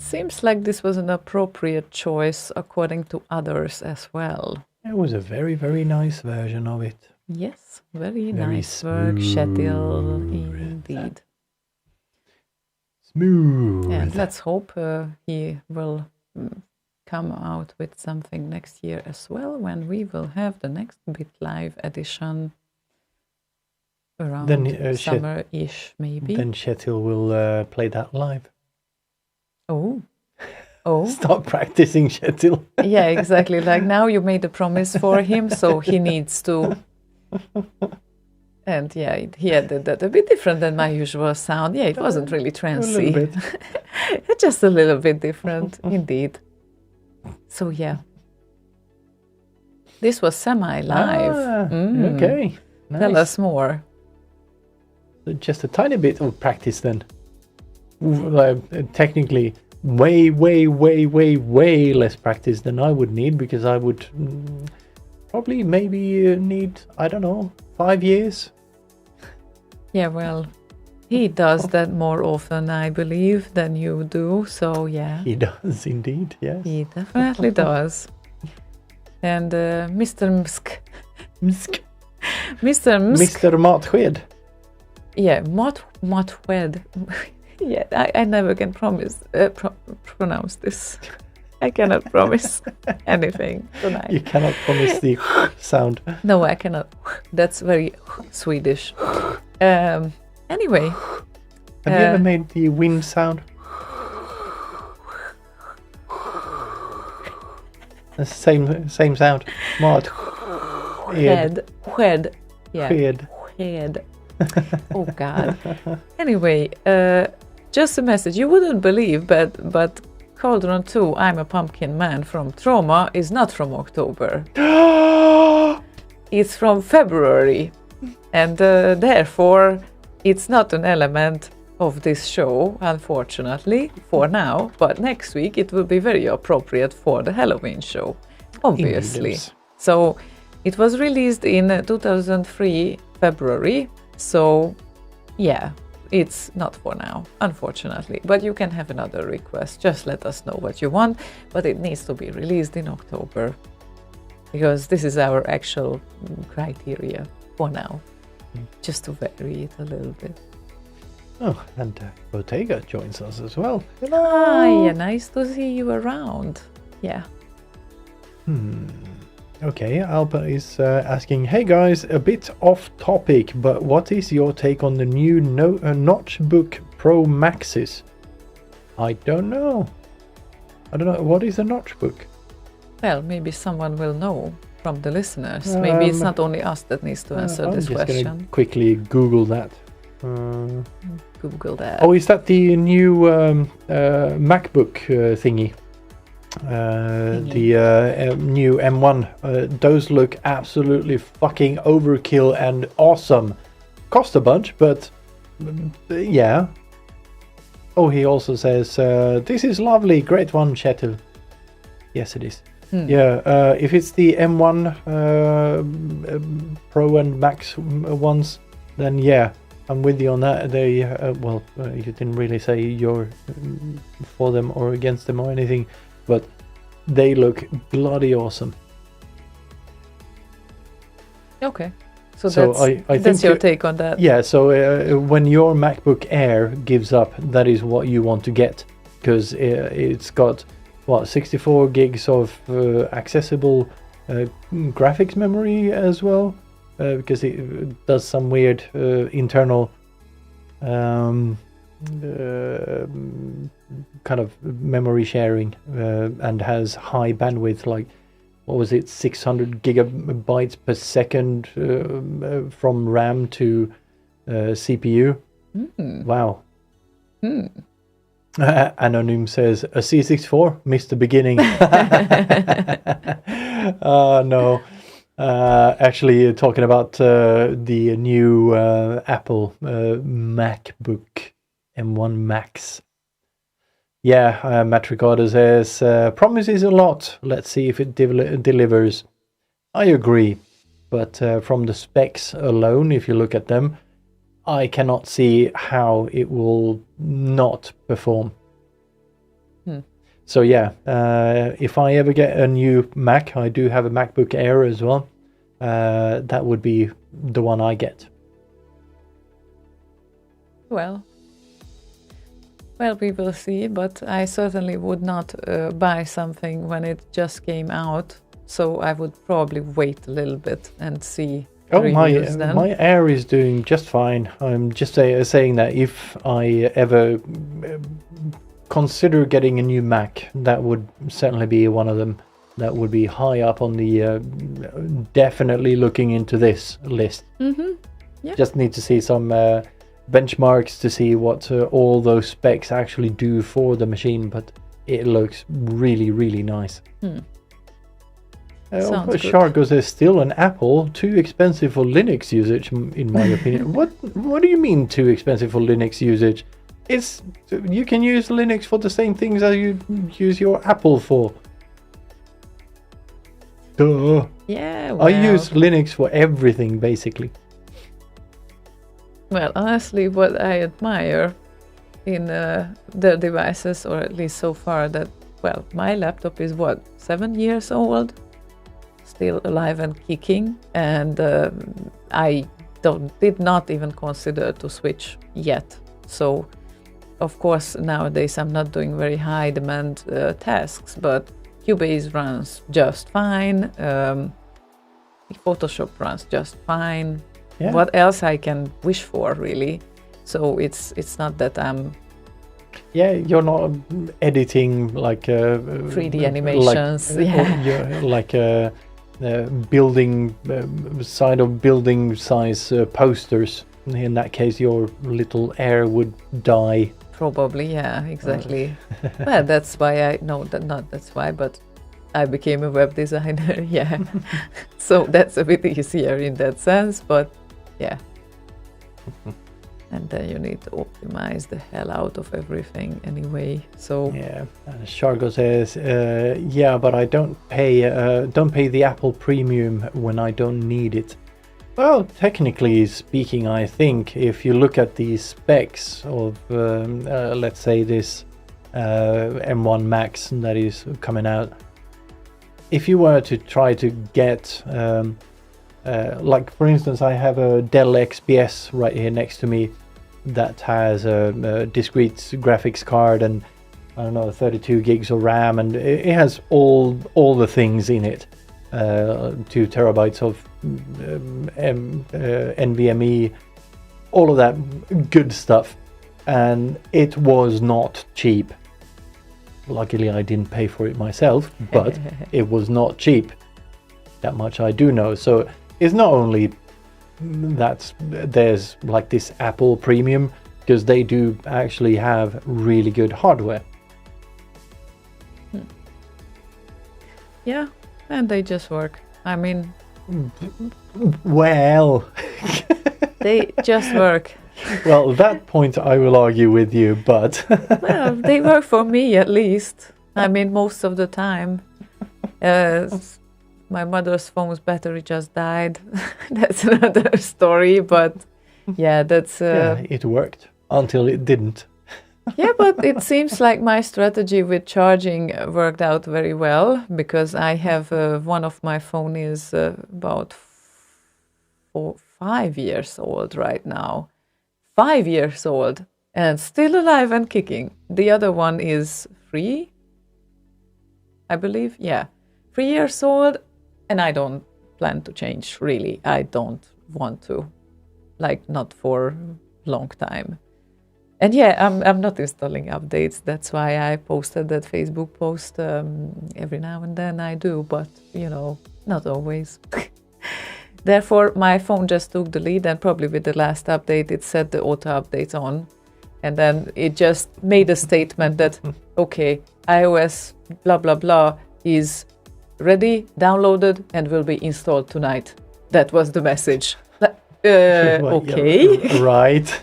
seems like this was an appropriate choice according to others as well. It was a very, very nice version of it. Yes, very Very nice work, Shetil, indeed. Smooth. And let's hope he will come out with something next year as well, when we will have the next Bit Live edition around summer-ish, maybe. Then Shetil will play that live. Oh. Stop practicing, Shetil. Yeah, exactly. Like now you made a promise for him, so he needs to. And yeah, he had that a bit different than my usual sound. Yeah, it wasn't really trancy. A little bit. Just a little bit different, indeed. So yeah. This was semi-live. Okay. Nice. Tell us more. Just a tiny bit of practice then. Technically, way less practice than I would need, because I would probably maybe need, I don't know, 5 years. Yeah, well, he does that more often, I believe, than you do. So yeah. He does indeed, yes. He definitely does. And Mr. Msk. Msk. Mr. Msk. Mr. Matsked. Yeah, Matsked. Yeah, I never can pronounce this. I cannot promise anything tonight. You cannot promise the sound. No, I cannot. That's very Swedish. Anyway. Have you ever made the wind sound? The same sound. Mart. Head. Yeah. Head. Oh God. Anyway, just a message. You wouldn't believe, but Cauldron 2, I'm a Pumpkin Man from Trauma is not from October. It's from February. And therefore, it's not an element of this show, unfortunately, for now. But next week, it will be very appropriate for the Halloween show, obviously. Indeed. So, it was released in 2003, February. So, yeah, it's not for now, unfortunately. But you can have another request. Just let us know what you want. But it needs to be released in October, because this is our actual criteria for now. Just to vary it a little bit. Oh, and Bottega joins us as well. Hi, nice to see you around. Yeah. Okay, Albert is asking, hey guys, a bit off topic, but what is your take on the new Notchbook Pro Maxes? I don't know. What is a Notchbook? Well, maybe someone will know from the listeners. Maybe it's not only us that needs to answer this I'm just question. gonna quickly Google that. Google that. Oh, is that the new MacBook thingy? The new M1. Those look absolutely fucking overkill and awesome. Cost a bunch, but yeah. Oh, he also says, this is lovely, great one, Shetil. Yes, it is. Yeah, if it's the M1 Pro and Max ones, then yeah, I'm with you on that. They, you didn't really say you're for them or against them or anything, but they look bloody awesome. Okay, so I that's think your take on that. Yeah, so when your MacBook Air gives up, that is what you want to get, because it's got 64 gigs of accessible graphics memory as well, because it does some weird internal kind of memory sharing, and has high bandwidth, like 600 gigabytes per second from RAM to CPU. Wow. Anonym says, a C64 missed the beginning. No. Actually, talking about the new Apple MacBook M1 Max. Yeah, Matt Ricardo says, promises a lot. Let's see if it delivers. I agree. But from the specs alone, if you look at them, I cannot see how it will not perform. So yeah, if I ever get a new Mac, I do have a MacBook Air as well. That would be the one I get. Well, we will see, but I certainly would not buy something when it just came out. So I would probably wait a little bit and see reviews then. My Air is doing just fine. I'm just saying that if I ever consider getting a new Mac, that would certainly be one of them. That would be high up on the definitely looking into this list. Yeah. Just need to see some benchmarks to see what all those specs actually do for the machine, but it looks really, really nice. Sounds good. Shargo says still an Apple, too expensive for Linux usage, in my opinion. What do you mean too expensive for Linux usage? You can use Linux for the same things as you use your Apple for. Duh. Yeah, I use Linux for everything, basically. Well, honestly, what I admire in the devices, or at least so far, that, well, my laptop is 7 years old, still alive and kicking, and I did not even consider to switch yet. So, of course, nowadays I'm not doing very high demand tasks, but Cubase runs just fine. Photoshop runs just fine. Yeah. What else I can wish for, really? So it's not that I'm... Yeah, you're not editing like 3D animations. Building side of building size posters. In that case, your little Air would die. Probably, yeah, exactly. Well, that's why that's why, but I became a web designer, yeah. So that's a bit easier in that sense, but yeah. And then you need to optimize the hell out of everything anyway. So yeah, and Shargo says, yeah, but I don't pay the Apple Premium when I don't need it. Well, technically speaking, I think if you look at the specs of, let's say, this M1 Max that is coming out, if you were to try to get, like for instance, I have a Dell XPS right here next to me that has a discrete graphics card and, I don't know, 32 gigs of RAM, and it has all the things in it. 2 terabytes of NVMe, all of that good stuff, and it was not cheap. Luckily I didn't pay for it myself, but it was not cheap. That much I do know. So it's not only that there's like this Apple Premium, because they do actually have really good hardware. yeah, and they just work. I mean, well, they just work. well, that point I will argue with you, but Well, they work for me at least. I mean, most of the time. My mother's phone's battery just died. That's another story, but yeah, that's... yeah, it worked until it didn't. Yeah, but it seems like my strategy with charging worked out very well, because I have one of my phone is about 5 years old right now. 5 years old and still alive and kicking. The other one is 3, I believe. Yeah, 3 years old, and I don't plan to change, really. I don't want to, like, not for a long time. And yeah, I'm not installing updates. That's why I posted that Facebook post every now and then. I do, but, you know, not always. Therefore, my phone just took the lead, and probably with the last update, it set the auto updates on. And then it just made a statement that, okay, iOS blah, blah, blah is ready, downloaded, and will be installed tonight. That was the message. Okay. Yeah, right.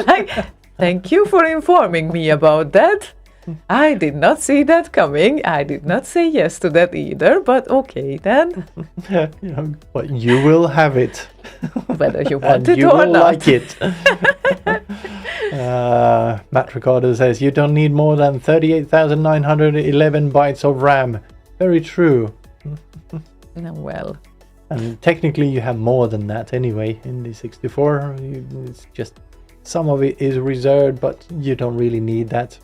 Like, thank you for informing me about that. I did not see that coming. I did not say yes to that either, but okay then. But you will have it. Whether you want and it you or will not. like it. Matt Ricardo says, you don't need more than 38,911 bytes of RAM. Very true. Well, And technically you have more than that anyway in the 64. It's just some of it is reserved, but you don't really need that.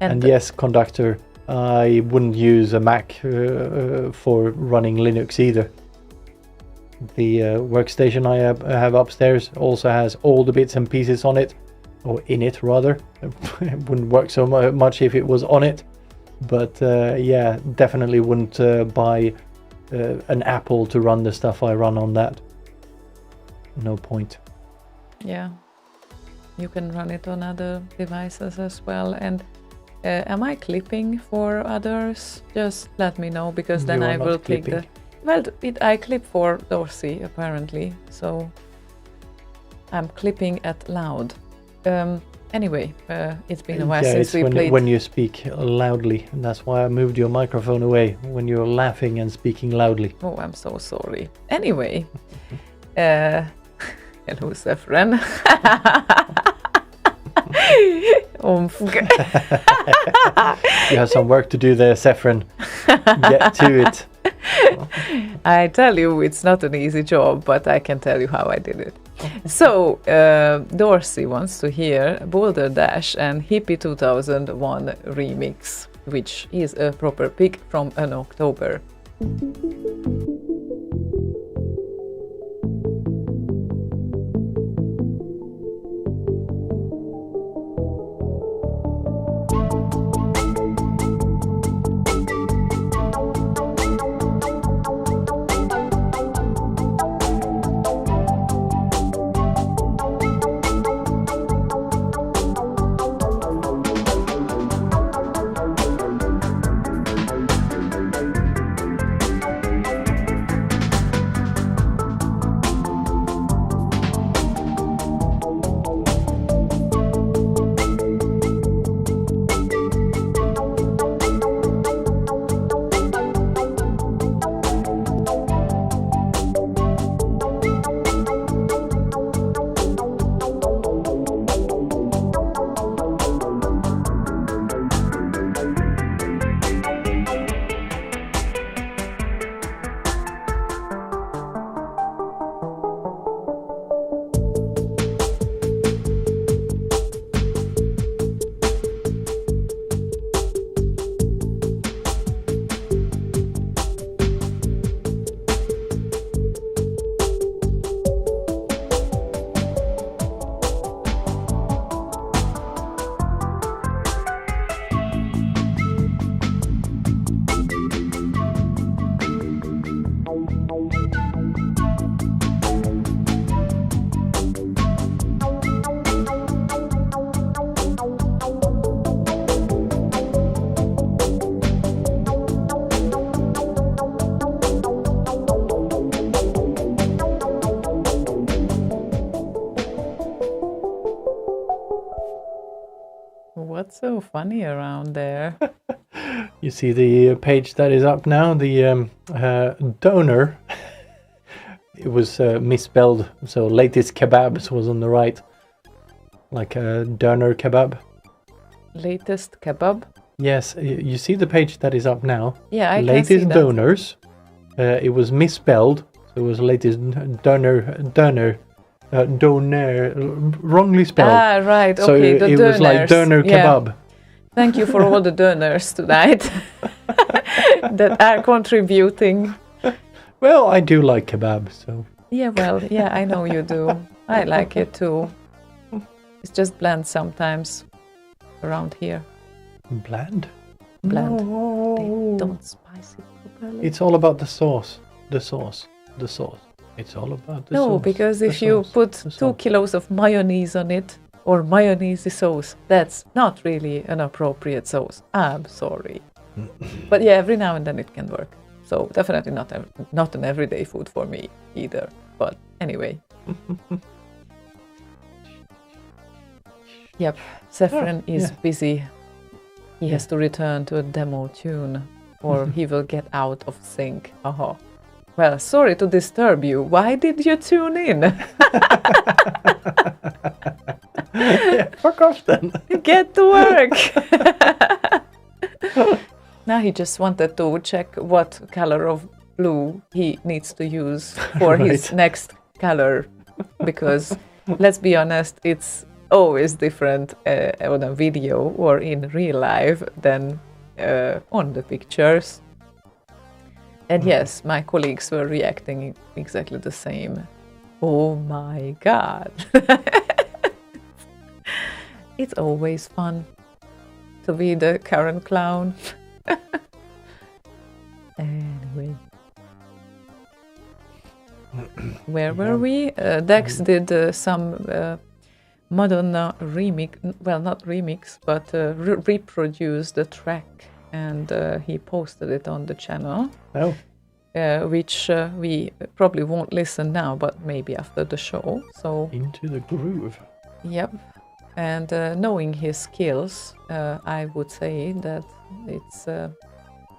And yes, Conductor, I wouldn't use a Mac for running Linux either. The workstation I have upstairs also has all the bits and pieces on it, or in it rather. It wouldn't work so much if it was on it. But yeah, definitely wouldn't buy an Apple to run the stuff I run on that. No point. Yeah, you can run it on other devices as well. And am I clipping for others? Just let me know, because then I will take the... Well, I clip for Dorsey apparently, so I'm clipping at loud. Anyway, it's been a while since we played. When you speak loudly, and that's why I moved your microphone away, when you're laughing and speaking loudly. Oh, I'm so sorry. Anyway, hello, Saffron. You have some work to do there, Saffron. Get to it. I tell you, it's not an easy job, but I can tell you how I did it. So, Dorsey wants to hear Boulder Dash and Hippie 2001 remix, which is a proper pick from an October. What's so funny around there? You see the page that is up now, the donor. It was misspelled, so latest kebabs was on the right, like a doner kebab. Latest kebab? Yes, you see the page that is up now. Yeah, I latest can see that. donors. It was misspelled, so it was latest donor, wrongly spelled. Ah, right. So okay, the it donors. was like doner kebab. Yeah. Thank you for all the donors tonight that are contributing. Well, I do like kebab, so. Yeah, well, yeah, I know you do. I like it too. It's just bland sometimes around here. Bland? Bland. No. They don't spice it properly. It's all about the sauce. The sauce. It's all about the sauce. No, because if you put 2 kilos of mayonnaise on it, or mayonnaise sauce, that's not really an appropriate sauce. I'm sorry. But yeah, every now and then it can work. So definitely not an everyday food for me either. But anyway. Yep, Saffron is busy. He has to return to a demo tune, or he will get out of sync. Aha. Well, sorry to disturb you. Why did you tune in? Yeah, fuck off then. Get to work. Now he just wanted to check what color of blue he needs to use for his Right. next color, because let's be honest, it's always different on a video or in real life than on the pictures. And yes, my colleagues were reacting exactly the same. Oh my god. It's always fun to be the current clown. Anyway. Where were we? Dex did some Madonna remix, well, not remix, but reproduced the track, and he posted it on the channel. Oh, Which we probably won't listen now, but maybe after the show. So, Into the Groove. yep. And knowing his skills, I would say that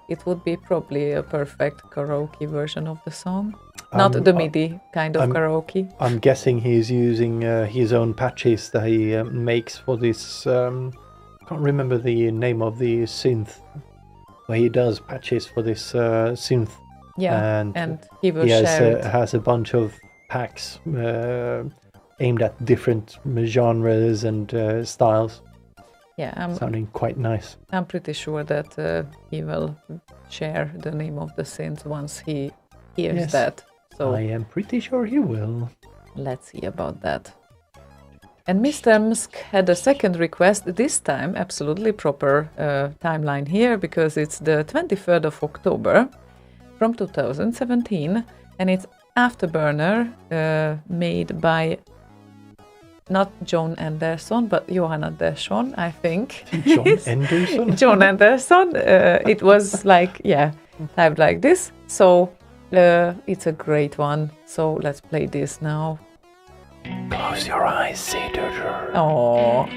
it would be probably a perfect karaoke version of the song. Not the MIDI kind of karaoke. I'm guessing he's using his own patches that he makes for this. Can't remember the name of the synth, where he does patches for this synth. Yeah, and he will he share it. has a bunch of packs aimed at different genres and styles. Yeah, Sounding quite nice. I'm pretty sure that he will share the name of the synth once he hears Yes. that. So I am pretty sure he will. let's see about that. And Mr. Msk had a second request, this time absolutely proper timeline here, because it's the 23rd of October from 2017, and it's Afterburner, made by not John Anderson, but Johan Andersson, I think. John Anderson? John Anderson. It was like, yeah, typed like this. So it's a great one. So let's play this now. Close your eyes, Seeder. Oh.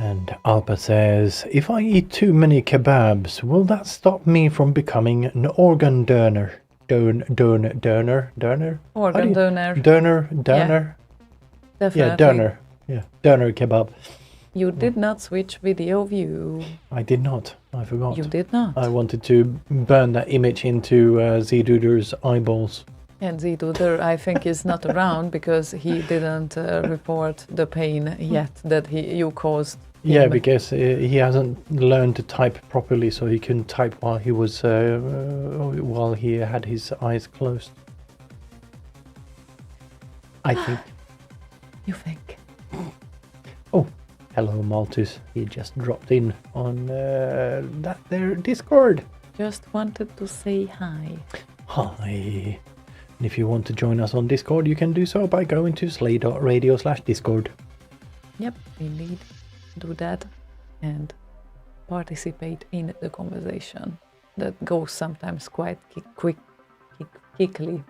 And Alpa says, if I eat too many kebabs, will that stop me from becoming an organ donor? Donor? Organ donor. Donor? Definitely. Yeah, donor. Yeah, donor kebab. You did not switch video view. I did not. I forgot. You did not. I wanted to burn that image into Z-Duder's eyeballs. And Ziduder, I think, is not around because he didn't report the pain yet that you caused him. Yeah, because he hasn't learned to type properly, so he couldn't type while he was while he had his eyes closed. I think. You think? Oh, hello, Malthus. He just dropped in on their Discord. Just wanted to say hi. Hi. And if you want to join us on Discord, you can do so by going to slay.radio/discord. Yep, indeed. Do that and participate in the conversation that goes sometimes quite quickly.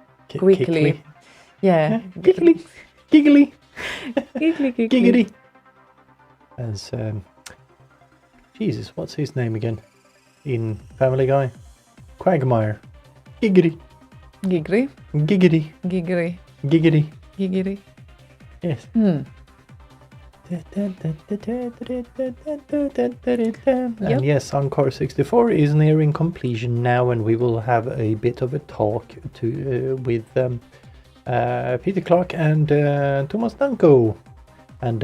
Yeah. Giggly. Giggly. Giggity. As, Jesus, what's his name again? In Family Guy? Quagmire. Giggity. Giggly. Giggity. Giggly. Giggity. Giggly. Yes. And yes, Encore 64 is nearing completion now, and we will have a bit of a talk with Peter Clark and Thomas Danko, and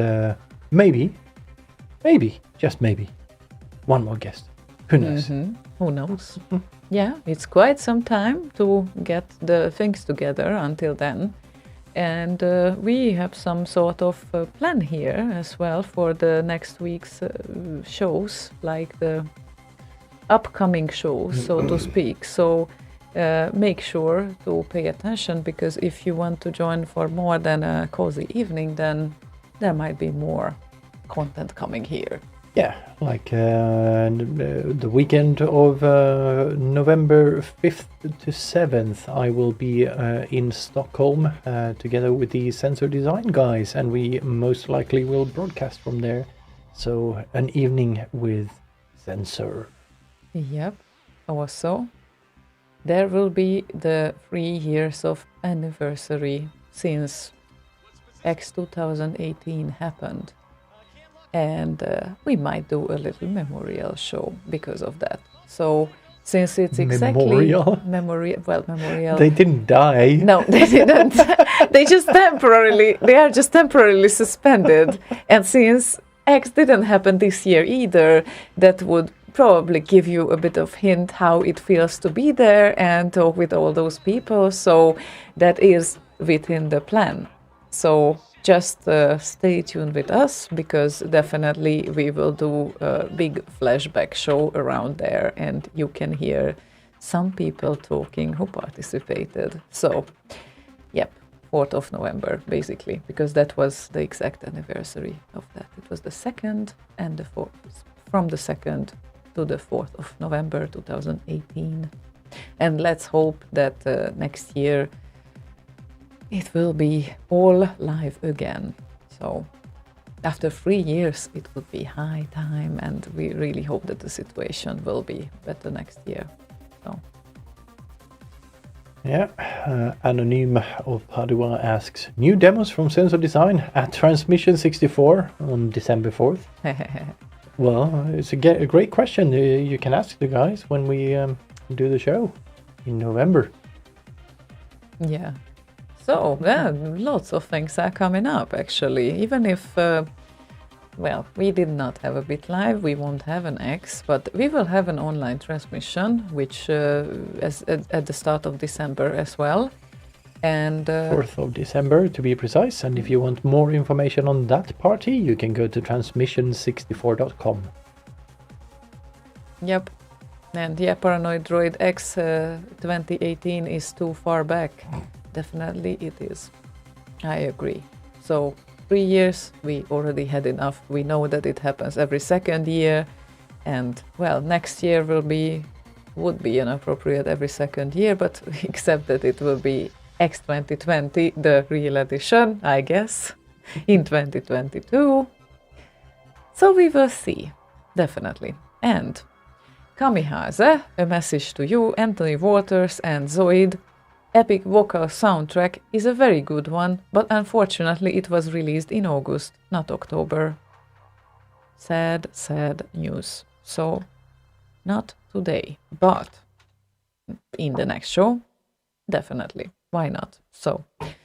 maybe, just maybe, one more guest. Who knows? Mm-hmm. Who knows? Yeah, it's quite some time to get the things together until then. And we have some sort of plan here as well for the next week's shows, like the upcoming shows, so to speak. So make sure to pay attention, because if you want to join for more than a cozy evening, then there might be more content coming here. Yeah, like the weekend of November 5th to 7th, I will be in Stockholm together with the Sensor Design guys, and we most likely will broadcast from there. So an evening with Sensor. Yep. Also, there will be the 3 years of anniversary since X 2018 happened. And we might do a little memorial show because of that. So since it's exactly memorial, memorial. They didn't die. No, they didn't. They are just temporarily suspended. And since X didn't happen this year either, that would probably give you a bit of hint how it feels to be there and talk with all those people. So that is within the plan. So just stay tuned with us, because definitely we will do a big flashback show around there, and you can hear some people talking who participated. So, yep, 4th of November, basically, because that was the exact anniversary of that. It was the 2nd and the 4th, from the 2nd to the 4th of November 2018. And let's hope that next year it will be all live again. So after 3 years, it would be high time, and we really hope that the situation will be better next year. So. Yeah, Anonym of Padua asks, new demos from Sensor Design at Transmission 64 on December 4th. Well, it's a great question. You can ask the guys when we do the show in November. Yeah. So, yeah, lots of things are coming up, actually. Even if, we did not have a Bit Live, we won't have an X, but we will have an online transmission, which at the start of December as well. And 4th of December, to be precise. And if you want more information on that party, you can go to transmission64.com. Yep. And yeah, Paranoid Droid X 2018 is too far back. Definitely it is. I agree. So 3 years, we already had enough. We know that it happens every second year. And well, next year would be inappropriate every second year, but except that it will be X 2020, the real edition, I guess, in 2022. So we will see, definitely. And Kamikaze, a message to you, Anthony Waters and Zoid. Epic vocal soundtrack is a very good one, but unfortunately it was released in August, not October. Sad, sad news. So, not today, but in the next show, definitely. Why not? So, it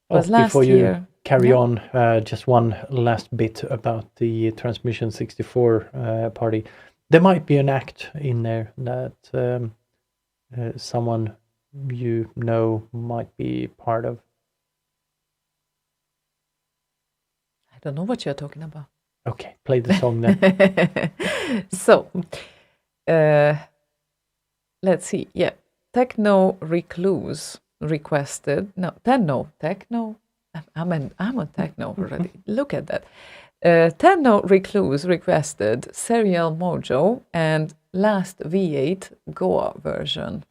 was last before you year. carry on, just one last bit about the Transmission 64 party. There might be an act in there that someone you know might be part of. I don't know what you're talking about. Okay, play the song then. So, let's see. Yeah, Techno Recluse requested. No, Techno. I'm a techno already. Look at that. Techno Recluse requested Serial Mojo and Last V8 Goa version.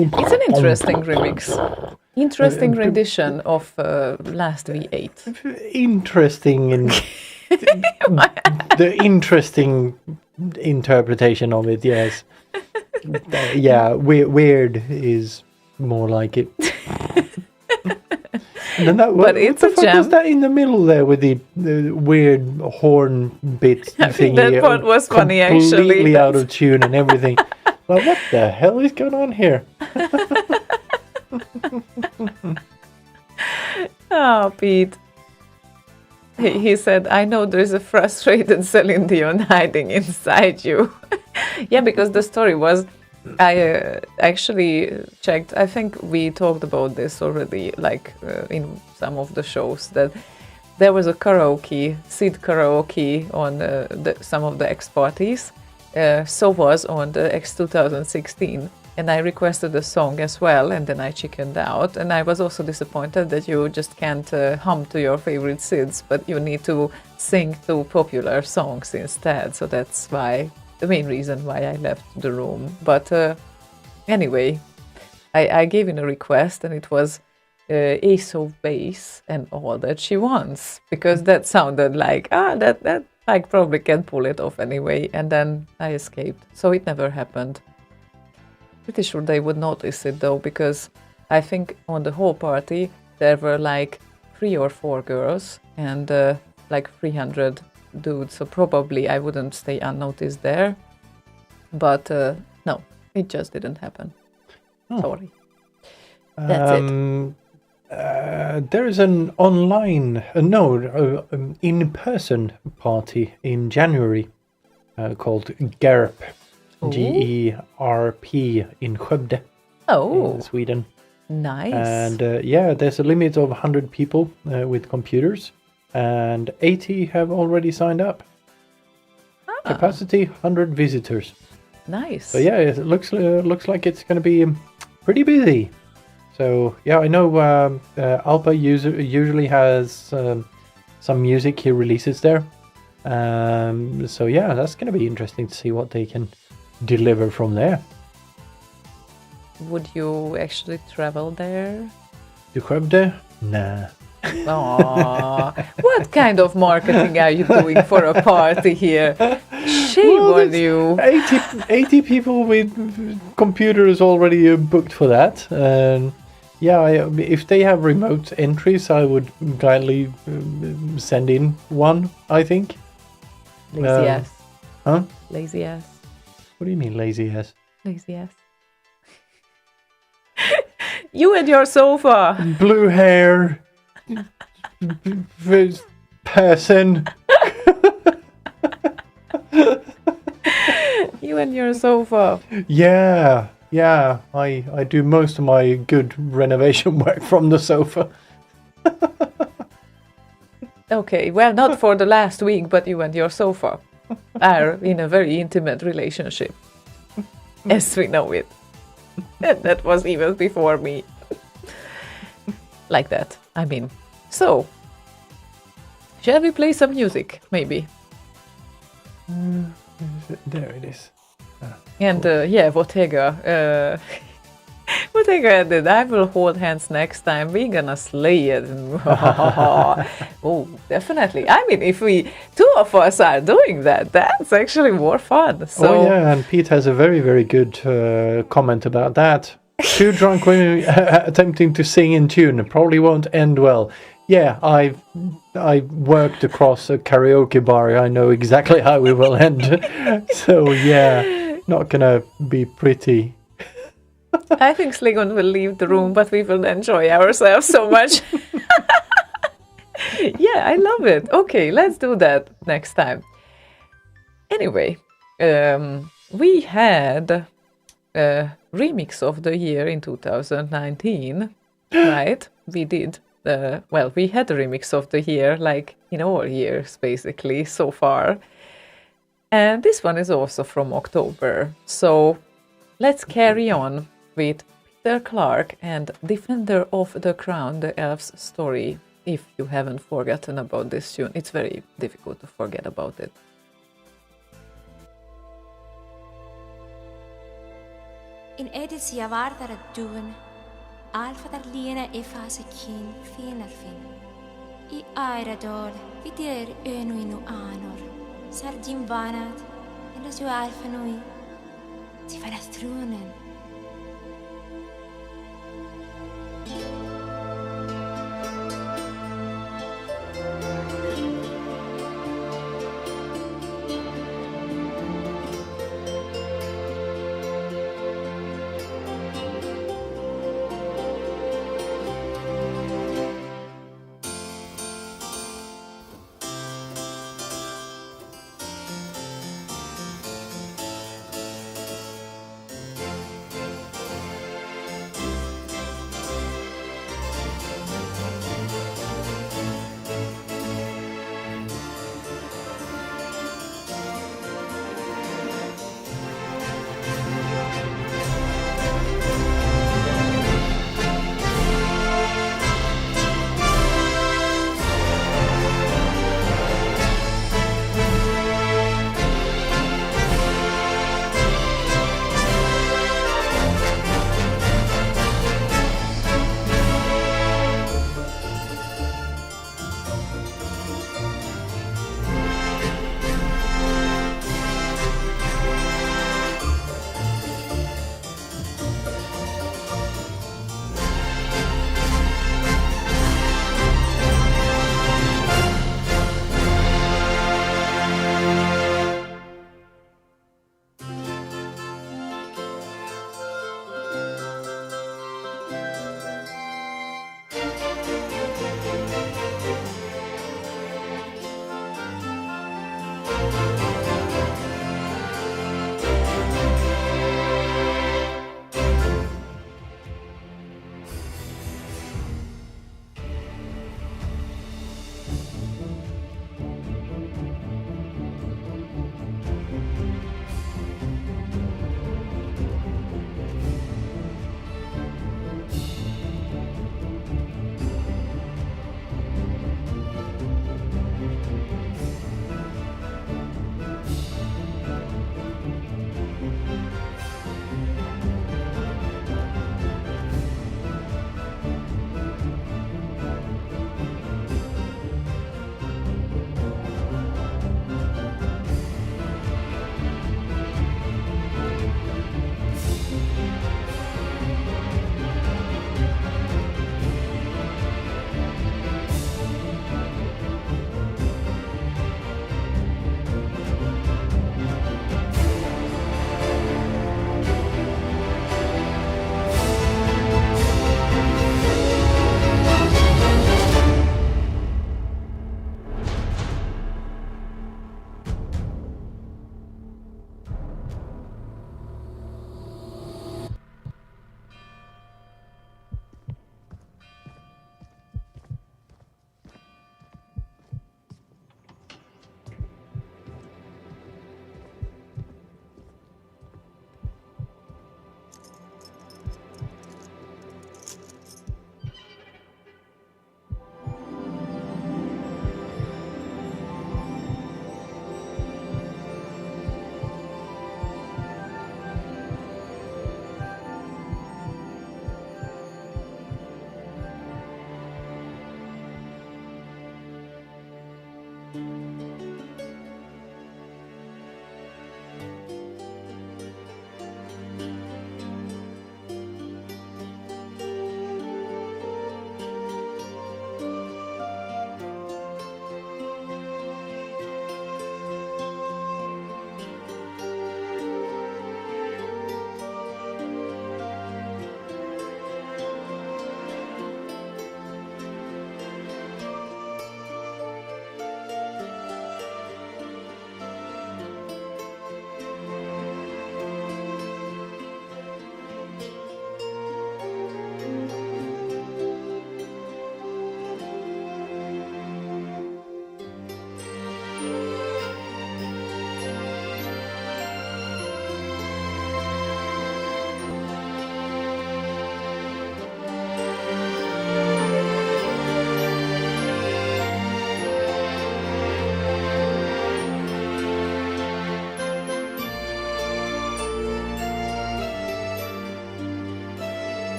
It's an interesting remix. Interesting rendition of Last V8. Interesting and the interesting interpretation of it, yes. Yeah, weird is more like it. And then But it's what a the fuck jam. was that in the middle there with the weird horn bit I think thingy? that part was funny, actually. Completely out of tune and everything. Well, what the hell is going on here? Oh, Pete. He said, I know there's a frustrated Celine Dion hiding inside you. Yeah, because the story was, I actually checked, I think we talked about this already, like in some of the shows, that there was a karaoke, Sid karaoke on some of the X parties. So was on the X 2016. And I requested a song as well, and then I chickened out. And I was also disappointed that you just can't hum to your favorite Sids, but you need to sing to popular songs instead. So that's why, the main reason why I left the room. But anyway, I gave in a request, and it was Ace of Base and All That She Wants, because that sounded like, that I probably can pull it off anyway. And then I escaped. So it never happened. Pretty sure they would notice it though, because I think on the whole party there were like 3 or 4 girls and like 300 dudes, so probably I wouldn't stay unnoticed there. But no, it just didn't happen. Oh. Sorry. That's it. There is an online, in-person party in January called GERP. GERP in Skövde, in Sweden. Nice. And there's a limit of 100 people with computers, and 80 have already signed up. Capacity 100 visitors. Nice. So yeah, it looks like it's going to be pretty busy. So yeah, I know Alpa usually has some music he releases there. So yeah, that's going to be interesting to see what they can deliver from there. Would you actually travel there? To Skövde? Nah. Aww. What kind of marketing are you doing for a party here? Shame on you. 80 people with computers already booked for that. And if they have remote entries, I would gladly send in one, I think. Lazy ass. Huh? Lazy ass. What do you mean, lazy ass? Lazy ass. You and your sofa. Blue hair. Person. You and your sofa. Yeah. I do most of my good renovation work from the sofa. Okay, well, not for the last week, but you and your sofa are in a very intimate relationship, as we know it. And that was even before me. Like that, I mean. So, shall we play some music, maybe? There it is. And Bottega. Bottega did. I will hold hands next time. We're gonna slay it. Oh, definitely. I mean, if two of us are doing that, that's actually more fun. So. Oh yeah, and Pete has a very, very good comment about that. 2 drunk women attempting to sing in tune probably won't end well. Yeah, I worked across a karaoke bar. I know exactly how we will end. So yeah, not gonna be pretty. I think Slaygon will leave the room, but we will enjoy ourselves so much. Yeah, I love it. Okay, let's do that next time. Anyway, we had a remix of the year in 2019, right? We did. We had a remix of the year, like in all years, basically, so far. And this one is also from October. So let's carry on with Peter Clark and Defender of the Crown, the Elf's Story. If you haven't forgotten about this tune, it's very difficult to forget about it. In edisiä vartara duun, alfatar liena efase kin finalfin. I airadol, vider önuinu anor. Sardim vanat, en das jo alfa nui. Sie var das tronen.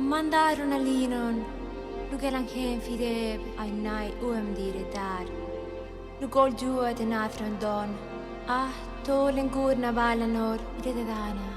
Ammandaron alinon, nugelan hen fideb, ai nai dire dar. Nugol jua de nathron don, tolen gurna valanor, ide de dana.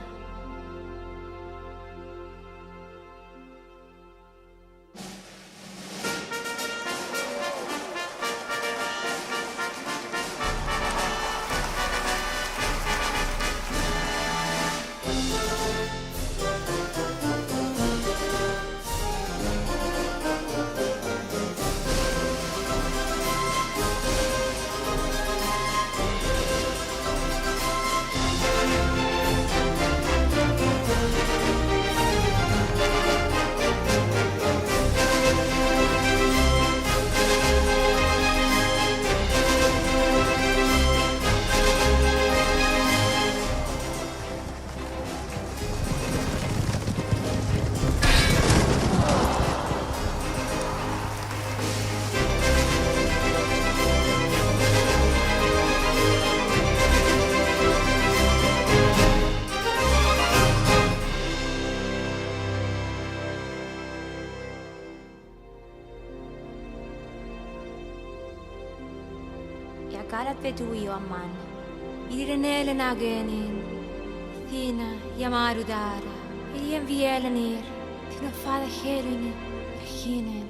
Kalat vetui amman. Irenelen agenin. Thina yamarudara. Irien vielenir. Thina fada herini. Kahinen.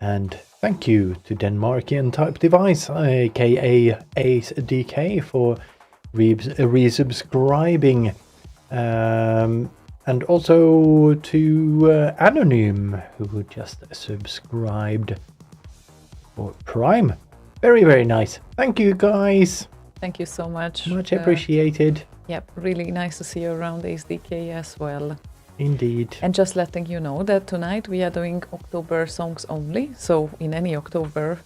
And thank you to Denmarkian Type Device, aka Ace DK, for resubscribing. And also to Anonym, who just subscribed for Prime. Very, very nice. Thank you, guys. Thank you so much. Much appreciated. Yep, really nice to see you around ASDK as well. Indeed. And just letting you know that tonight we are doing October songs only. So in any October,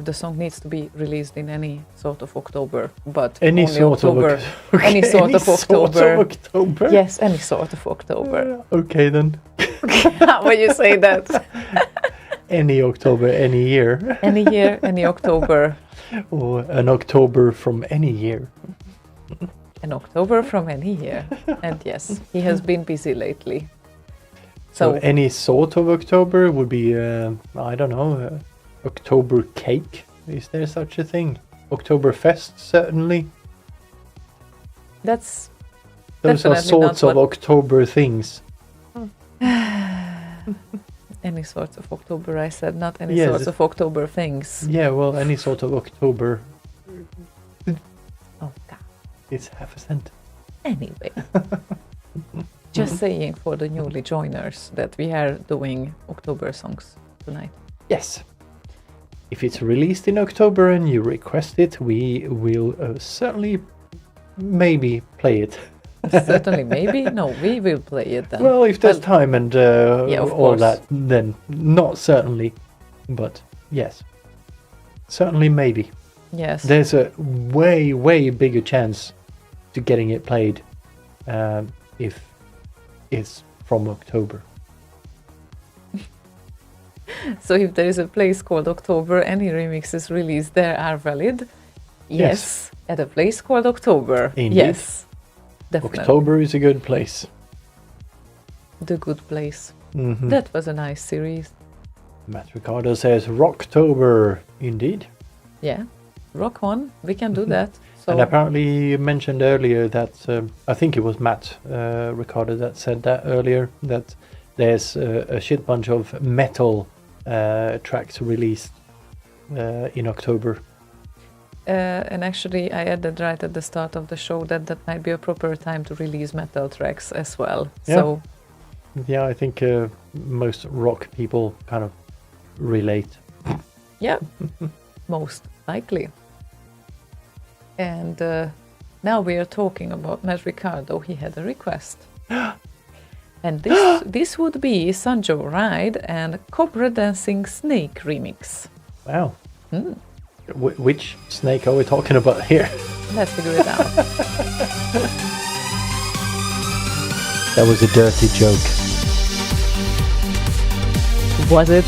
the song needs to be released in any sort of October. But any only sort October. of Any sort of October. Sort of October? Yes, any sort of October. Okay then. When you say that. Any October, any year. Any year, any October. Or an October from any year. An October from any year. And yes, he has been busy lately. So any sort of October would be, I don't know, October cake. Is there such a thing? Oktoberfest, certainly. Those are sorts of October things. Any any sorts of October. I said not any Yes. sorts of October things. Yeah, well, any sort of October. Oh, God. It's half a cent. Anyway. Just saying for the newly joiners that we are doing October songs tonight. Yes. If it's released in October and you request it, we will certainly maybe play it. Certainly, maybe. No, we will play it then. Well, if there's time and of all course. that, then not certainly, but yes. Certainly maybe. Yes. There's a way, way bigger chance to getting it played if it's from October. So if there is a place called October, any remixes released there are valid? Yes. At a place called October. Indeed. Yes. Definitely. October is a good place. The good place. Mhm. That was a nice series. Matt Ricardo says Rocktober. Indeed. Yeah. Rock on. We can do that. So And apparently you mentioned earlier that, I think it was Matt Ricardo that said that earlier, that there's a shit bunch of metal tracks released in October. and actually I added right at the start of the show that that might be a proper time to release metal tracks as well. Yeah. So Yeah, I think most rock people kind of relate. yeah, most likely. And now we are talking about Matt Ricardo. He had a request. And this would be Sanjo Ride and Cobra Dancing Snake remix. Wow. Hmm. Which snake are we talking about here? Let's figure it out. That was a dirty joke. Was it?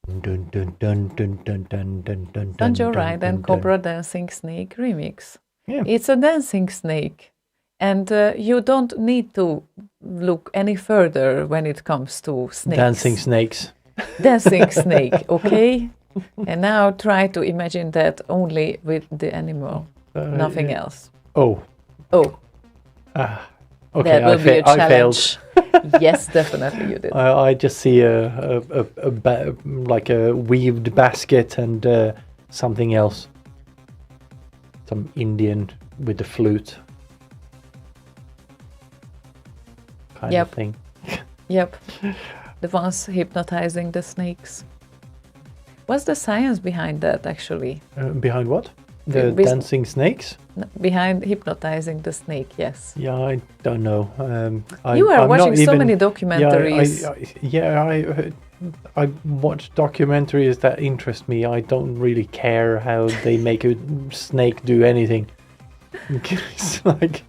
Dun, dun, dun, dun, dun, dun, dun, dun, Sanjo dun, Ride dun, and dun. Cobra Dancing Snake remix. Yeah. It's a dancing snake, and you don't need to look any further when it comes to snakes. Dancing snakes. Dancing snake, okay? And now try to imagine that only with the animal, nothing Yeah. else. Oh, Oh, okay. that will be a I failed. challenge. Yes, definitely you did. I just see like a weaved basket and something else. Some Indian with the flute. Kind Yep. of thing. Yep, the ones hypnotizing the snakes. What's the science behind that, actually? Behind what? The Bes- dancing snakes? Behind hypnoptizing the snake, yes. Yeah, I don't know. You are I'm watching not so even- many documentaries. I watch documentaries that interest me. I don't really care how they make a snake do anything. It's like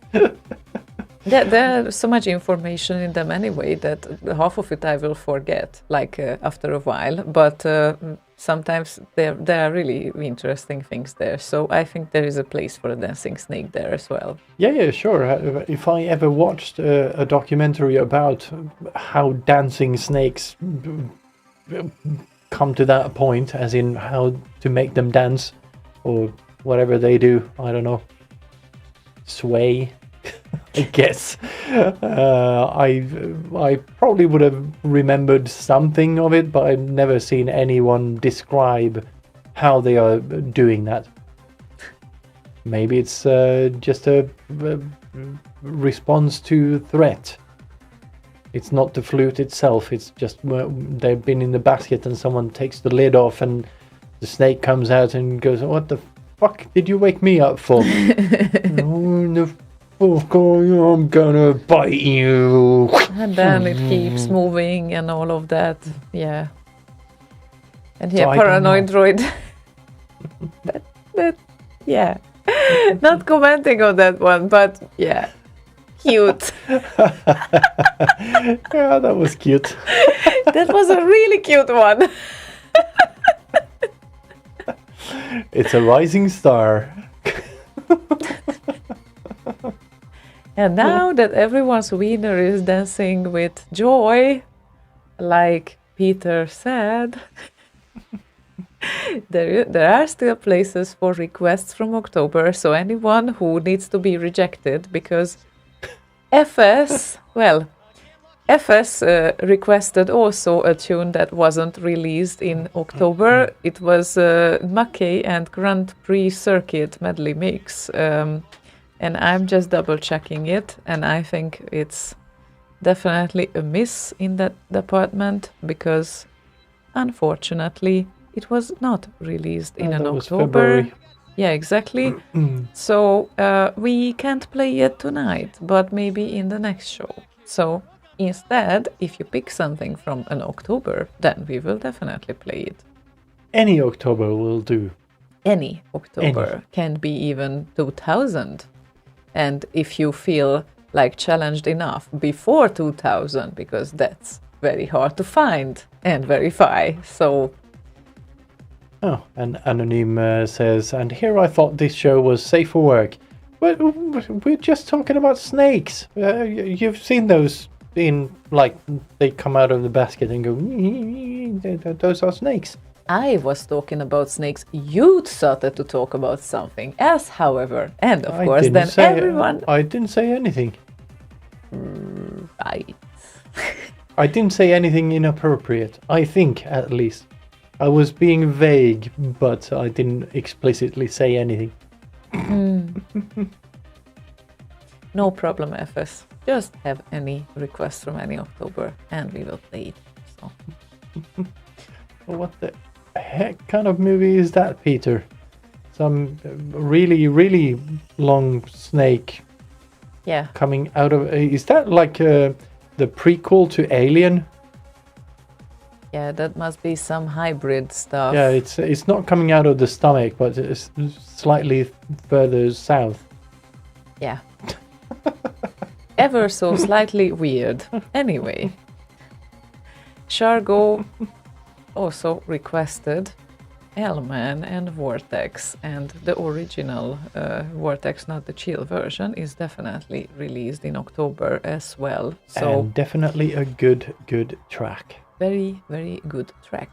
There's so much information in them anyway that half of it I will forget, like after a while. But sometimes there are really interesting things there. So I think there is a place for a dancing snake there as well. yeah, sure. If I ever watched a documentary about how dancing snakes come to that point, as in how to make them dance or whatever they do, I don't know, sway. I guess I probably would have remembered something of it, but I've never seen anyone describe how they are doing that. Maybe it's just a response to threat. It's not the flute itself. It's just they've been in the basket and someone takes the lid off and the snake comes out and goes, "What the fuck did you wake me up for?" I'm gonna bite you. And then it keeps moving and all of that. Yeah. And yeah, So I don't paranoid know. droid. Yeah. Not commenting on that one, but yeah. Cute. Yeah, that was cute. That was a really cute one. It's a rising star. And now that everyone's wiener is dancing with joy, like Peter said, there are still places for requests from October. So anyone who needs to be rejected, because FS requested also a tune that wasn't released in October. It was Mackey and Grand Prix Circuit medley mix. And I'm just double checking it, and I think it's definitely a miss in that department because unfortunately it was not released in That an was October. February. Yeah, exactly. So we can't play it tonight, but maybe in the next show. So instead, if you pick something from an October, then we will definitely play it. Any October will do. Any October can be even 2000. And if you feel like challenged enough before 2000, because that's very hard to find and verify. So Oh, and Anonym says, and here I thought this show was safe for work. But we're just talking about snakes. You've seen those in, like, they come out of the basket and go, those are snakes. I was talking about snakes. You started to talk about something else, however. And of course, then everyone... I didn't say anything. Right. I didn't say anything inappropriate. I think, at least. I was being vague, but I didn't explicitly say anything. No problem, FS. Just have any requests from any October, and we will play it. So. What the heck kind of movie is that, Peter? Some really, really long snake Yeah. coming out of... Is that like the prequel to Alien? Yeah, that must be some hybrid stuff. Yeah, it's not coming out of the stomach, but it's slightly further south. Yeah. Ever so slightly weird. Anyway. Shargo, also requested Elman and Vortex, and the original Vortex, not the chill version, is definitely released in October as well. So And definitely a good track. very, very good track.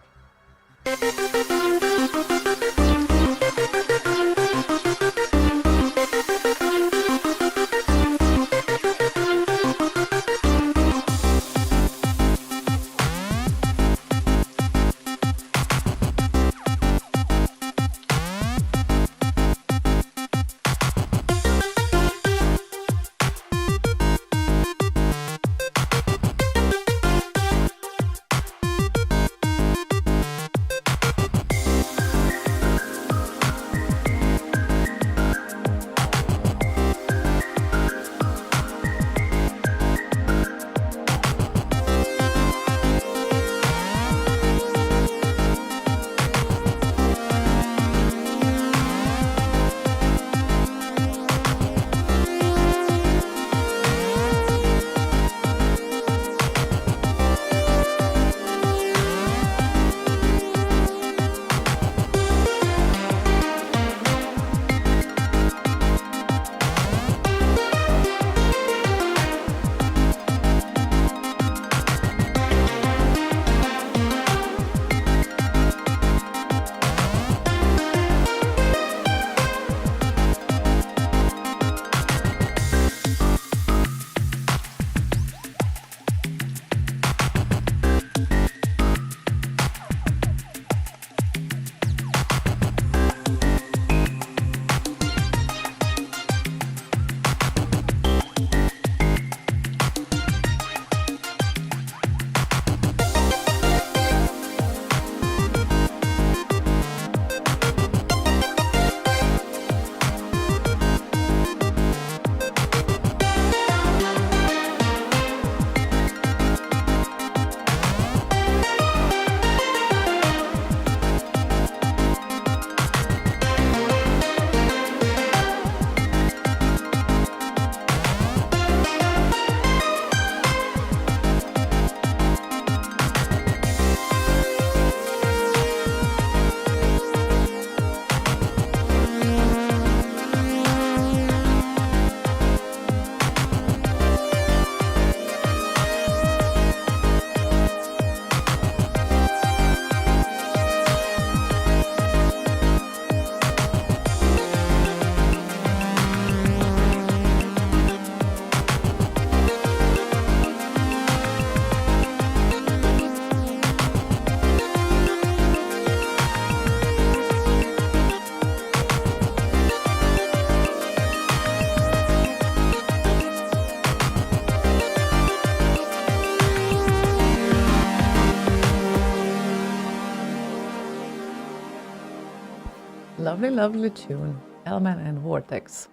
Lovely, lovely tune. Elman and Vortex.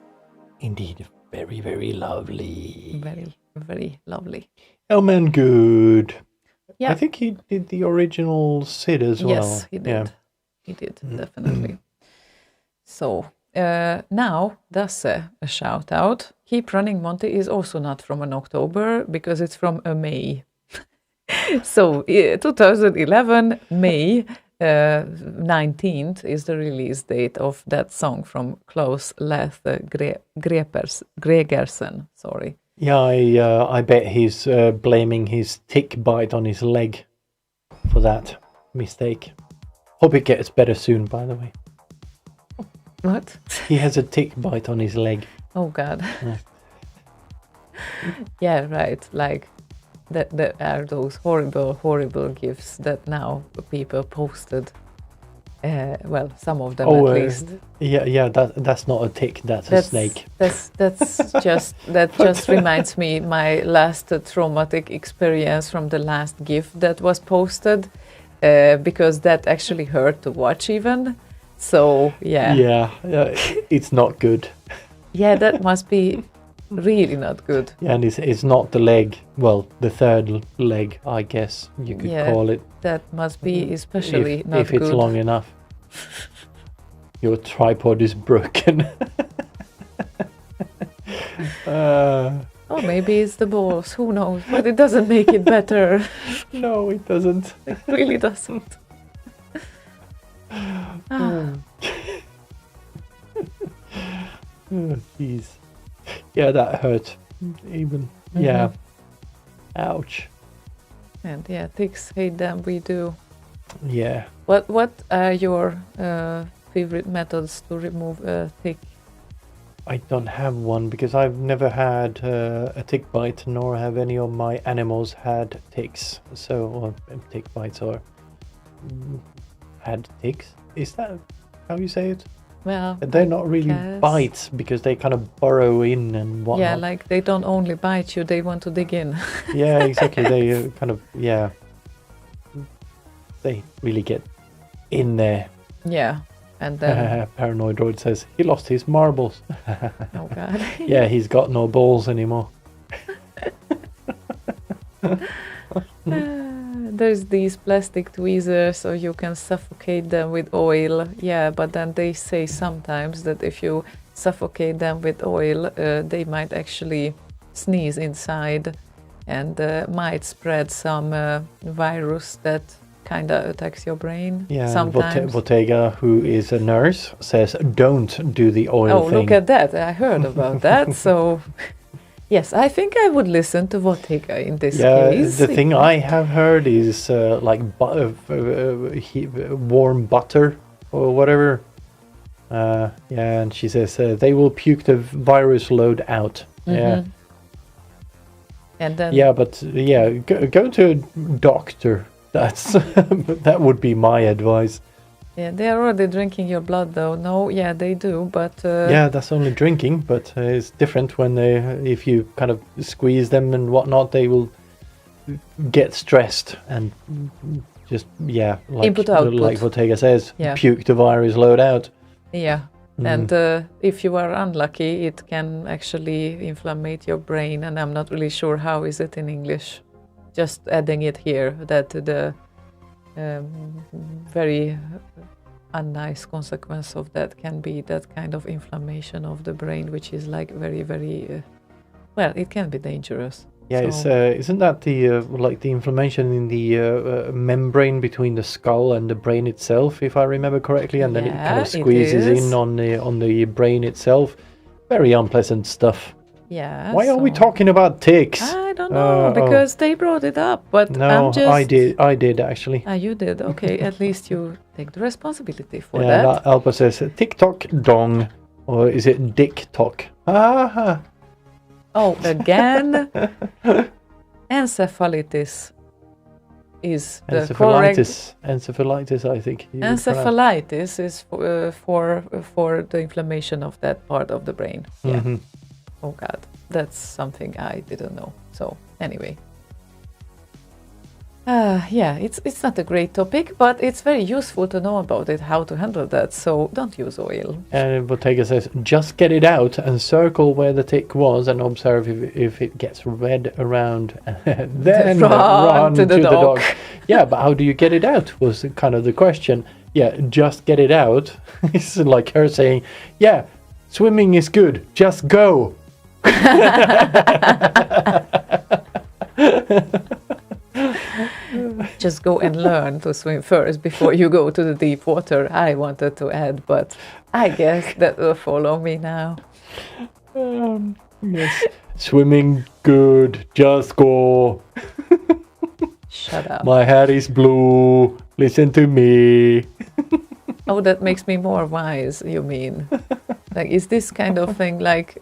Indeed, very lovely. Very, very lovely. Elman good. Yeah. I think he did the original Sid as well. Yes, he did. Yeah. He did, definitely. So, now, Dasse, a shout out. Keep Running Monty is also not from an October because it's from a May. So, 2011, May 19th is the release date of that song from Klaus Leth Gregersen. Sorry. Yeah, I bet he's blaming his tick bite on his leg for that mistake. Hope it gets better soon, by the way. What? He has a tick bite on his leg. Oh, God. Yeah. Yeah, right. Like, there are those horrible gifs that now people posted. Well, some of them at least. Yeah. That's not a tick. That's a snake. That just reminds me my last traumatic experience from the last GIF that was posted, because that actually hurt to watch even. So yeah. Yeah, it's not good. Yeah, that must be really not good. Yeah, and it's not the leg. Well, the third leg, I guess you could call it. That must be especially not if good. it's long enough. Your tripod is broken. Or maybe it's the balls. Who knows? But it doesn't make it better. No, it doesn't. It really doesn't. Ah, Oh, jeez. Yeah, that hurt. Even. Yeah. Ouch. and yeah, ticks hate them. We do. Yeah. What are your favorite methods to remove a tick? I don't have one because I've never had a tick bite, nor have any of my animals had ticks. So, or tick bites or had ticks. Is that how you say it? Well, They're not really guess. bites because they kind of burrow in and whatnot. yeah, like they don't only bite you; they want to dig in. Yeah, exactly. They kind of, yeah. They really get in there. Yeah, and then Paranoid Droid says he lost his marbles. oh god. Yeah, he's got no balls anymore. There's these plastic tweezers, so you can suffocate them with oil. Yeah, but then they say sometimes that if you suffocate them with oil, they might actually sneeze inside and might spread some virus that kind of attacks your brain. Yeah, and sometimes. Bottega, who is a nurse, says don't do the oil Oh, thing. look at that! I heard about that. So, yes, I think I would listen to Bottega in this case. The thing I have heard is like warm butter or whatever. Yeah, and she says they will puke the virus load out. Yeah, And then yeah, but yeah, go to a doctor. That's that would be my advice. yeah, they are already drinking your blood, though. No, yeah, they do, but Yeah, that's only drinking, but it's different when if you kind of squeeze them and whatnot, they will get stressed and just, yeah, like, Input, output. like Bottega says, Yeah. puke the virus load out. yeah. And if you are unlucky, it can actually inflammate your brain, and I'm not really sure how is it in English. Just adding it here that the very unnice consequence of that can be that kind of inflammation of the brain, which is like very, very well, it can be dangerous. Yeah, So- isn't that the like the inflammation in the membrane between the skull and the brain itself, if I remember correctly, and then it kind Yeah, of it squeezes is. in on the brain itself. Very unpleasant stuff. Yeah. Why are we so- talking about ticks? I don't know because they brought it up, but No, I'm just. I did actually. Ah, you did. Okay, at least you take the responsibility for Yeah, that. Alpa says TikTok dong, or is it Dick Tok? Ah, Oh, again, encephalitis is the correct. encephalitis, I think. you would pronounce. Encephalitis is for the inflammation of that part of the brain. Yeah. Mhm. Oh God, that's something I didn't know. So anyway. Yeah, it's not a great topic, but it's very useful to know about it, how to handle that. So don't use oil. And Bottega says, just get it out and circle where the tick was and observe if it gets red around. Then run to the dog. Yeah, but how do you get it out was kind of the question. Yeah, just get it out. It's like her saying, yeah, swimming is good, just go. Just go and learn to swim first before you go to the deep water. I wanted to add, but I guess that will follow me now. Yes. Swimming good, just go. Shut up. My hair is blue, listen to me. Oh, that makes me more wise, you mean? Like, is this kind of thing like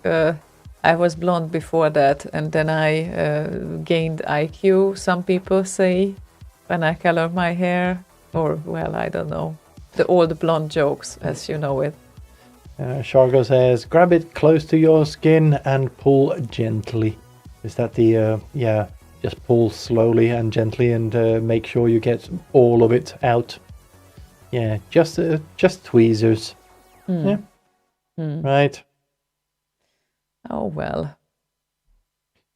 I was blonde before that and then I gained IQ, some people say, when I color my hair? Or, well, I don't know. The old blonde jokes, as you know it. Shargo says, grab it close to your skin and pull gently. Is that the, yeah, just pull slowly and gently and make sure you get all of it out. Yeah, just tweezers. Yeah. Right. Oh, well.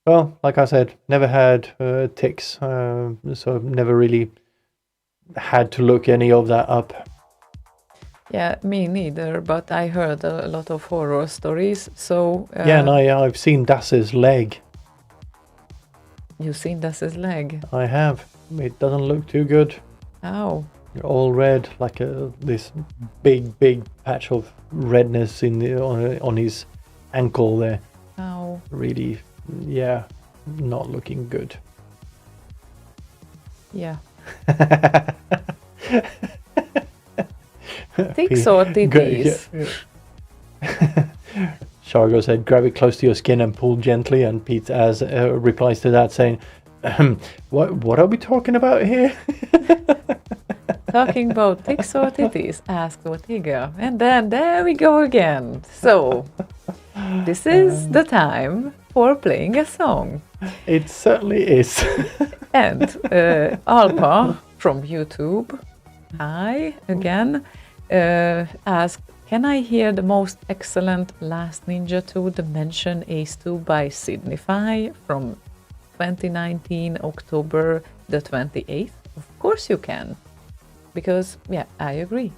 Well, like I said, never had ticks, so I've never really had to look any of that up. Yeah, me neither, but I heard a lot of horror stories, so... Yeah, and I've seen Das's leg. You've seen Das's leg? I have. It doesn't look too good. Oh. all red, like this big patch of redness in the on his ankle there. Oh, Really, yeah, not looking good. yeah. Tits or titties? Shargo said, grab it close to your skin and pull gently, and Pete as replies to that saying, what are we talking about here? Talking about tits or titties? Asked Ortega. And then there we go again. So, this is the time for playing a song. It certainly is. And Alpa from YouTube, hi again, asked, can I hear the most excellent Last Ninja 2 Dimension Ace 2 by Signify from 2019, October the 28th? Of course you can. Because, yeah, I agree.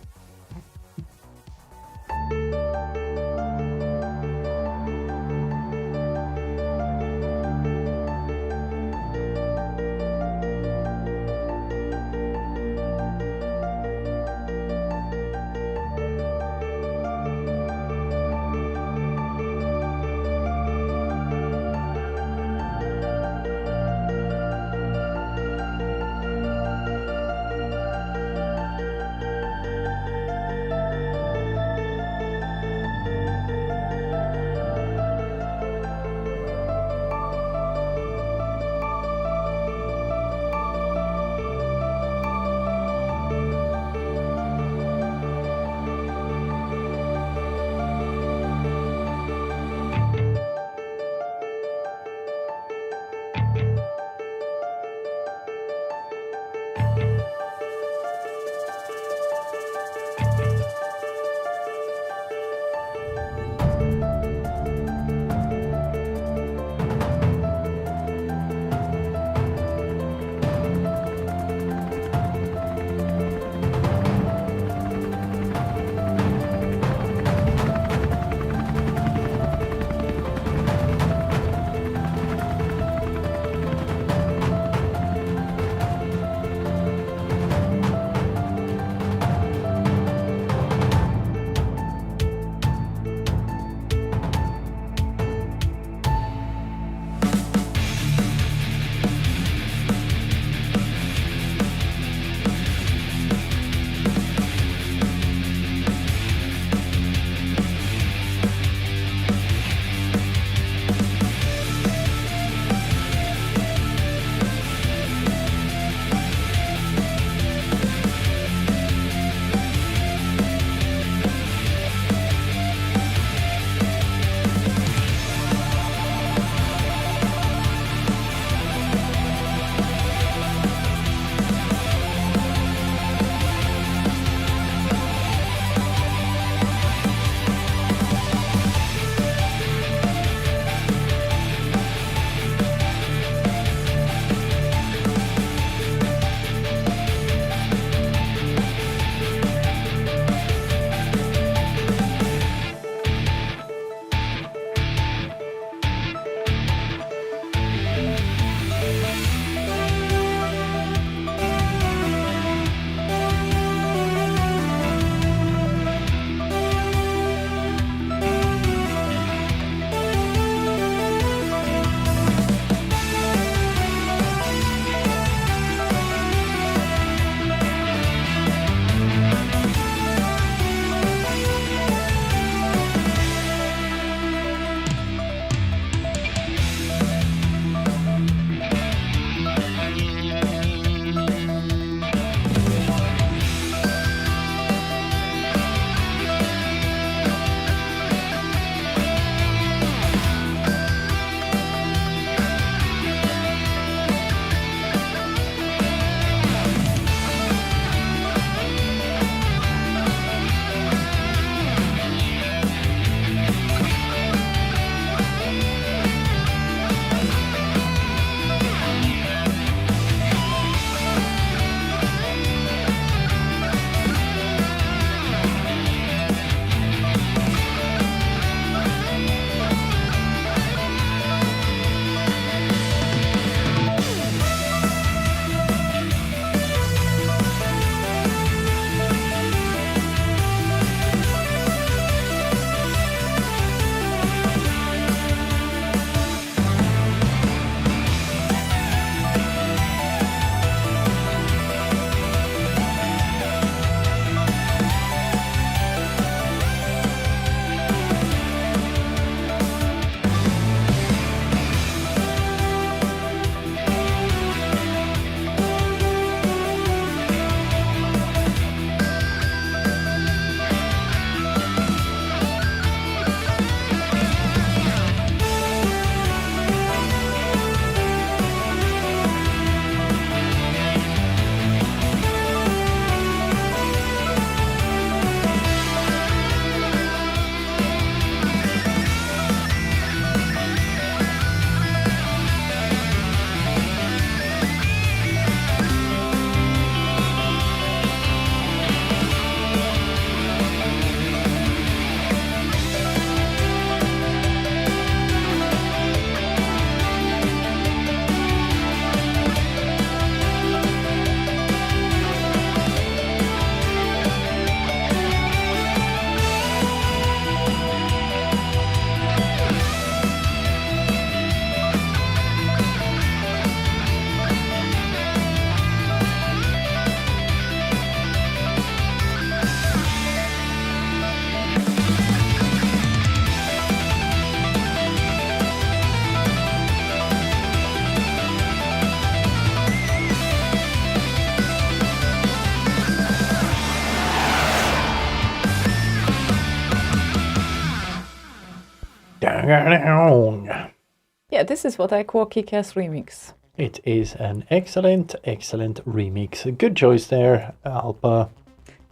Yeah, this is what I call kick-ass remix. It is an excellent, excellent remix. Good choice there, Alpa.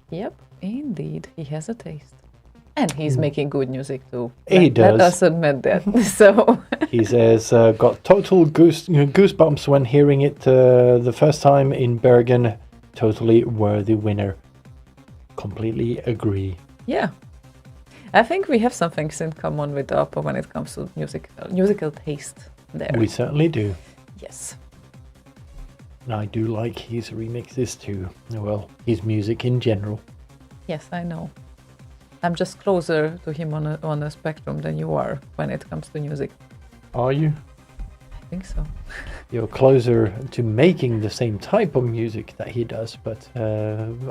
Yep, indeed, he has a taste. And he's making good music too. He does. Let us admit that. So He says, got total goosebumps when hearing it the first time in Bergen. Totally worthy winner. Completely agree. yeah, I think we have some things in common with Alpa when it comes to musical taste there. We certainly do. Yes. And I do like his remixes too. Well, his music in general. Yes, I know. I'm just closer to him on a spectrum than you are when it comes to music. Are you? I think so. You're closer to making the same type of music that he does, but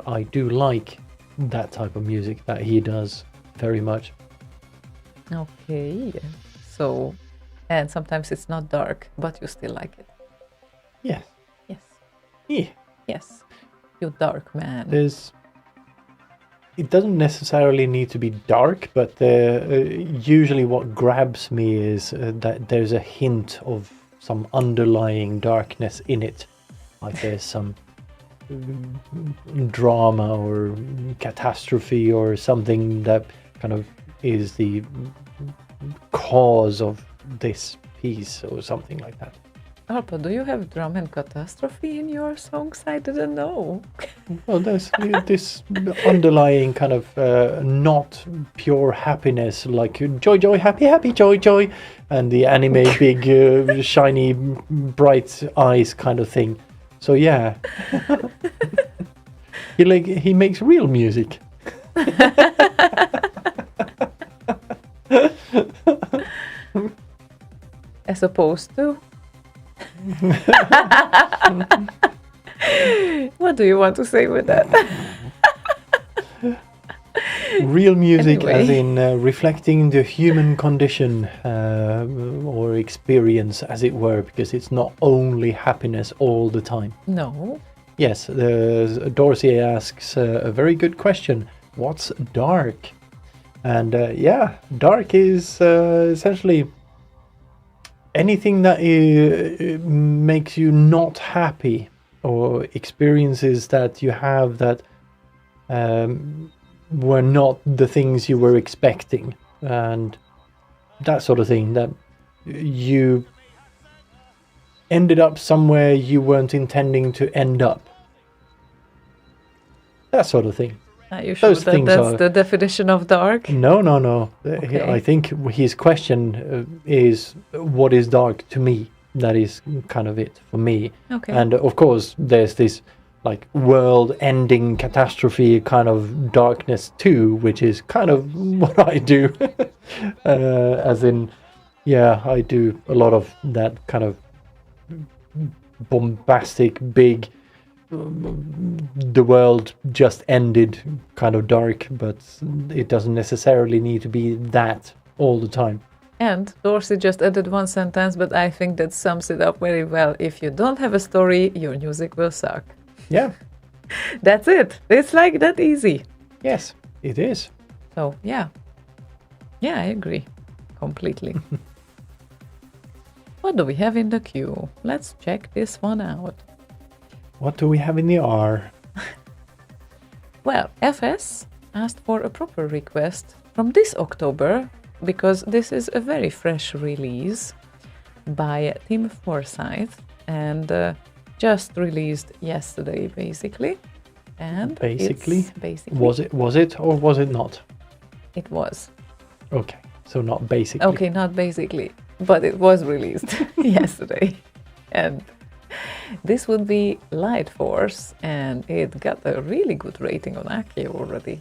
I do like that type of music that he does very much. Okay. So, and sometimes it's not dark, but you still like it. Yes. Yes. Yeah. Yes. You dark man. It doesn't necessarily need to be dark, but usually what grabs me is that there's a hint of some underlying darkness in it. Like there's some drama or catastrophe or something that kind of is the cause of this piece or something like that. Alpa, do you have drum and catastrophe in your songs? I didn't know. Well, there's this underlying kind of not pure happiness, like joy, joy, happy, happy, joy, joy, and the anime big, shiny, bright eyes kind of thing. So yeah, he makes real music. As opposed to? What do you want to say with that? Real music, Anyway. as in reflecting the human condition or experience, as it were, because it's not only happiness all the time. No. Yes, Dorsey asks a very good question. What's dark? And yeah, dark is essentially anything that makes you not happy, or experiences that you have that were not the things you were expecting, and that sort of thing, that you ended up somewhere you weren't intending to end up. That sort of thing. Are you sure Those that things that's are- the definition of dark? No. Okay. I think his question is, what is dark to me? That is kind of it for me. Okay. And of course, there's this like world-ending catastrophe kind of darkness too, which is kind of what I do. As in, yeah, I do a lot of that kind of bombastic, big, the world just ended kind of dark, but it doesn't necessarily need to be that all the time. And Dorsey just added one sentence, but I think that sums it up very well. If you don't have a story, your music will suck. Yeah, That's it. It's like that easy. yes, it is. So, yeah. Yeah, I agree. Completely. What do we have in the queue? Let's check this one out. What do we have in the R? Well, FS asked for a proper request from this October, because this is a very fresh release by Tim Forsyth, and just released yesterday, basically. And Basically? it's basically Was it or was it not? it was. Okay, so not basically. Okay, not basically, but it was released yesterday. And this would be Light Force, and it got a really good rating on Aki already.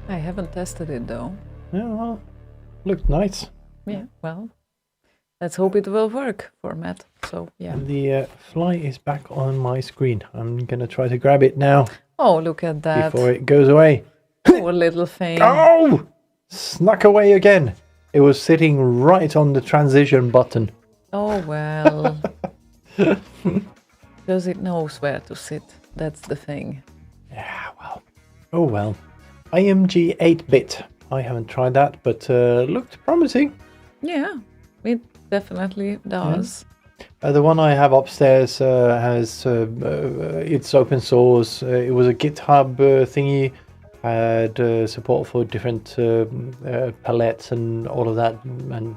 I haven't tested it though. Yeah, well, looked nice. Yeah, well, let's hope it will work for Matt. So, yeah. The fly is back on my screen. I'm gonna try to grab it now Oh, look at that. before it goes away. Poor little thing. Oh! Snuck away again. It was sitting right on the transition button. Oh, well. Because it knows where to sit. That's the thing. Yeah, well. Oh well. IMG 8-bit. I haven't tried that, but looked promising. Yeah, it definitely does. The one I have upstairs has it's open source. It was a GitHub thingy. Had support for different palettes and all of that. And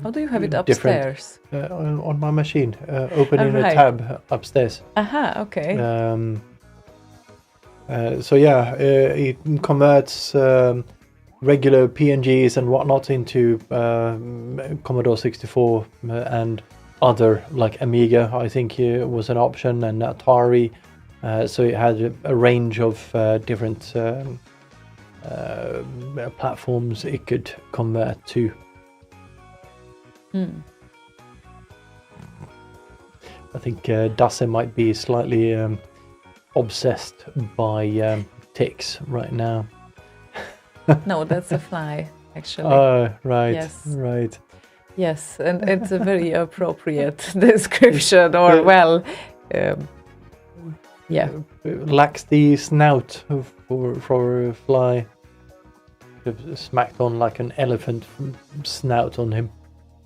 How do you have it different- upstairs? on my machine, opening right. a tab upstairs. Aha, okay. So yeah, it converts regular PNGs and whatnot into Commodore 64 and other, like Amiga, I think was an option, and Atari. So it had a range of different platforms it could convert to. I think Dasse might be slightly obsessed by ticks right now. No, that's a fly, actually. Oh, right, Yes. right. Yes, and it's a very appropriate description, or well, yeah. It lacks the snout for a fly. Could have smacked on like an elephant snout on him.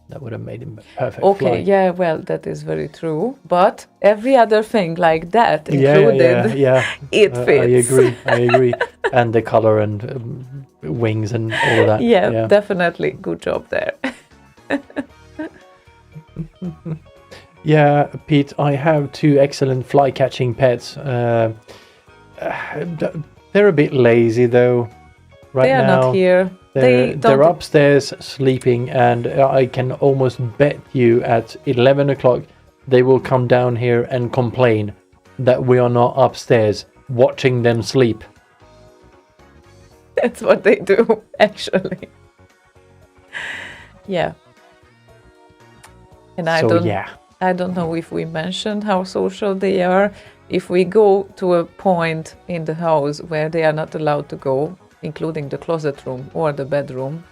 That would have made him a perfect Okay, fly. yeah, well, that is very true. But every other thing like that included, Yeah. it fits. I agree. And the color and wings and all of that. Yeah, definitely. Good job there. Yeah, Pete, I have two excellent fly catching pets. They're a bit lazy though. Right They are now, not here. They're upstairs sleeping, and I can almost bet you at 11 o'clock they will come down here and complain that we are not upstairs watching them sleep. That's what they do, actually. Yeah. And I don't know if we mentioned how social they are. If we go to a point in the house where they are not allowed to go, including the closet room or the bedroom,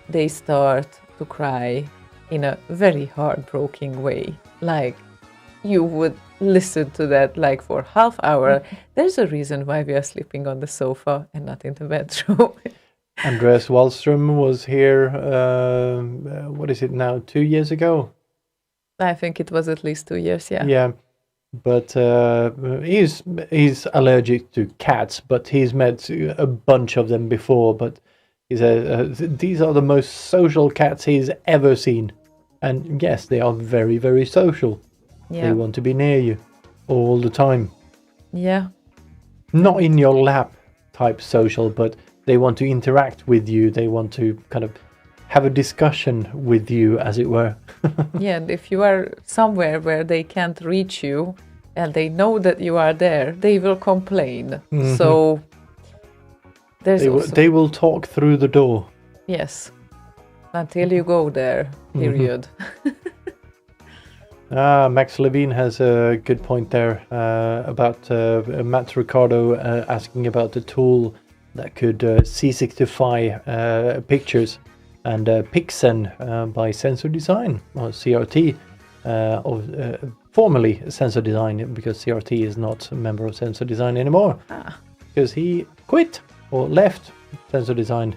they start to cry in a very heartbroken way. Like, you would listen to that like for half hour. There's a reason why we are sleeping on the sofa and not in the bedroom. Andreas Wallström was here, what is it now, 2 years ago? I think it was at least 2 years, yeah. Yeah, but he's allergic to cats, but he's met a bunch of them before. But he said these are the most social cats he's ever seen, and yes, they are very, very social. Yeah. They want to be near you all the time. Yeah. Not in your lap type social, but they want to interact with you. They want to kind of have a discussion with you, as it were. Yeah, and if you are somewhere where they can't reach you and they know that you are there, they will complain. Mhm. So there's They will talk through the door. yes, until you go there, period. Max Levine has a good point there about Matt Ricardo asking about the tool that could C65 pictures, and Pixen by Sensor Design, or CRT, formerly Sensor Design, because CRT is not a member of Sensor Design anymore, because he quit or left Sensor Design.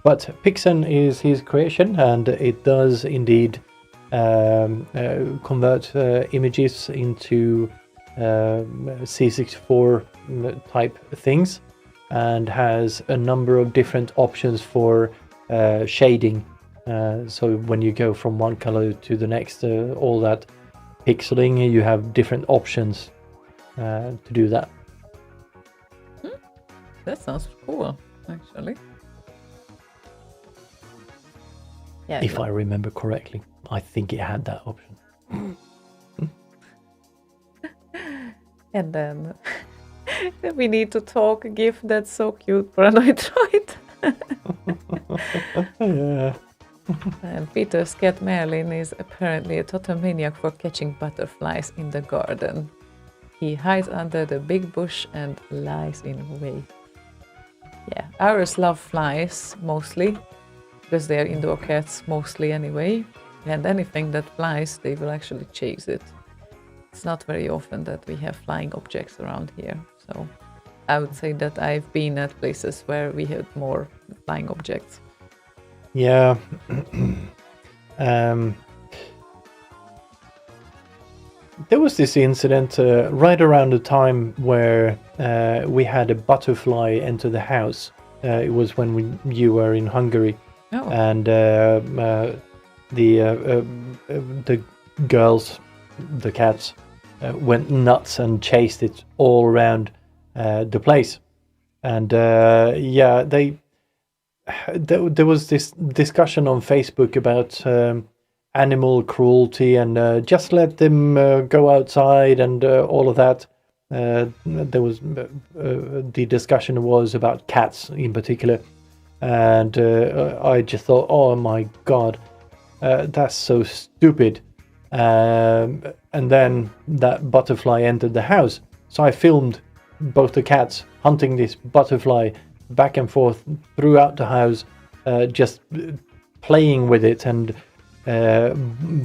But Pixen is his creation, and it does indeed convert images into C64 type things, and has a number of different options for shading. So when you go from one color to the next, all that pixeling, you have different options to do that. That sounds cool, actually. Yeah. If I remember correctly, I think it had that option. And then We need to talk GIF. That's so cute, Paranoidroid. Yeah. And Peter's cat Merlin is apparently a total maniac for catching butterflies in the garden. He hides under the big bush and lies in wait. Yeah, ours love flies mostly, because they are indoor cats mostly anyway. And anything that flies, they will actually chase it. It's not very often that we have flying objects around here. So I would say that I've been at places where we had more flying objects. Yeah. There was this incident right around the time where we had a butterfly enter the house. It was when you were in Hungary, and the girls, the cats, went nuts and chased it all around the place. And there was this discussion on Facebook about animal cruelty and just let them go outside and all of that. There was the discussion was about cats in particular, and I just thought, oh my god, that's so stupid. And then that butterfly entered the house, so I filmed both the cats hunting this butterfly back and forth throughout the house, just playing with it and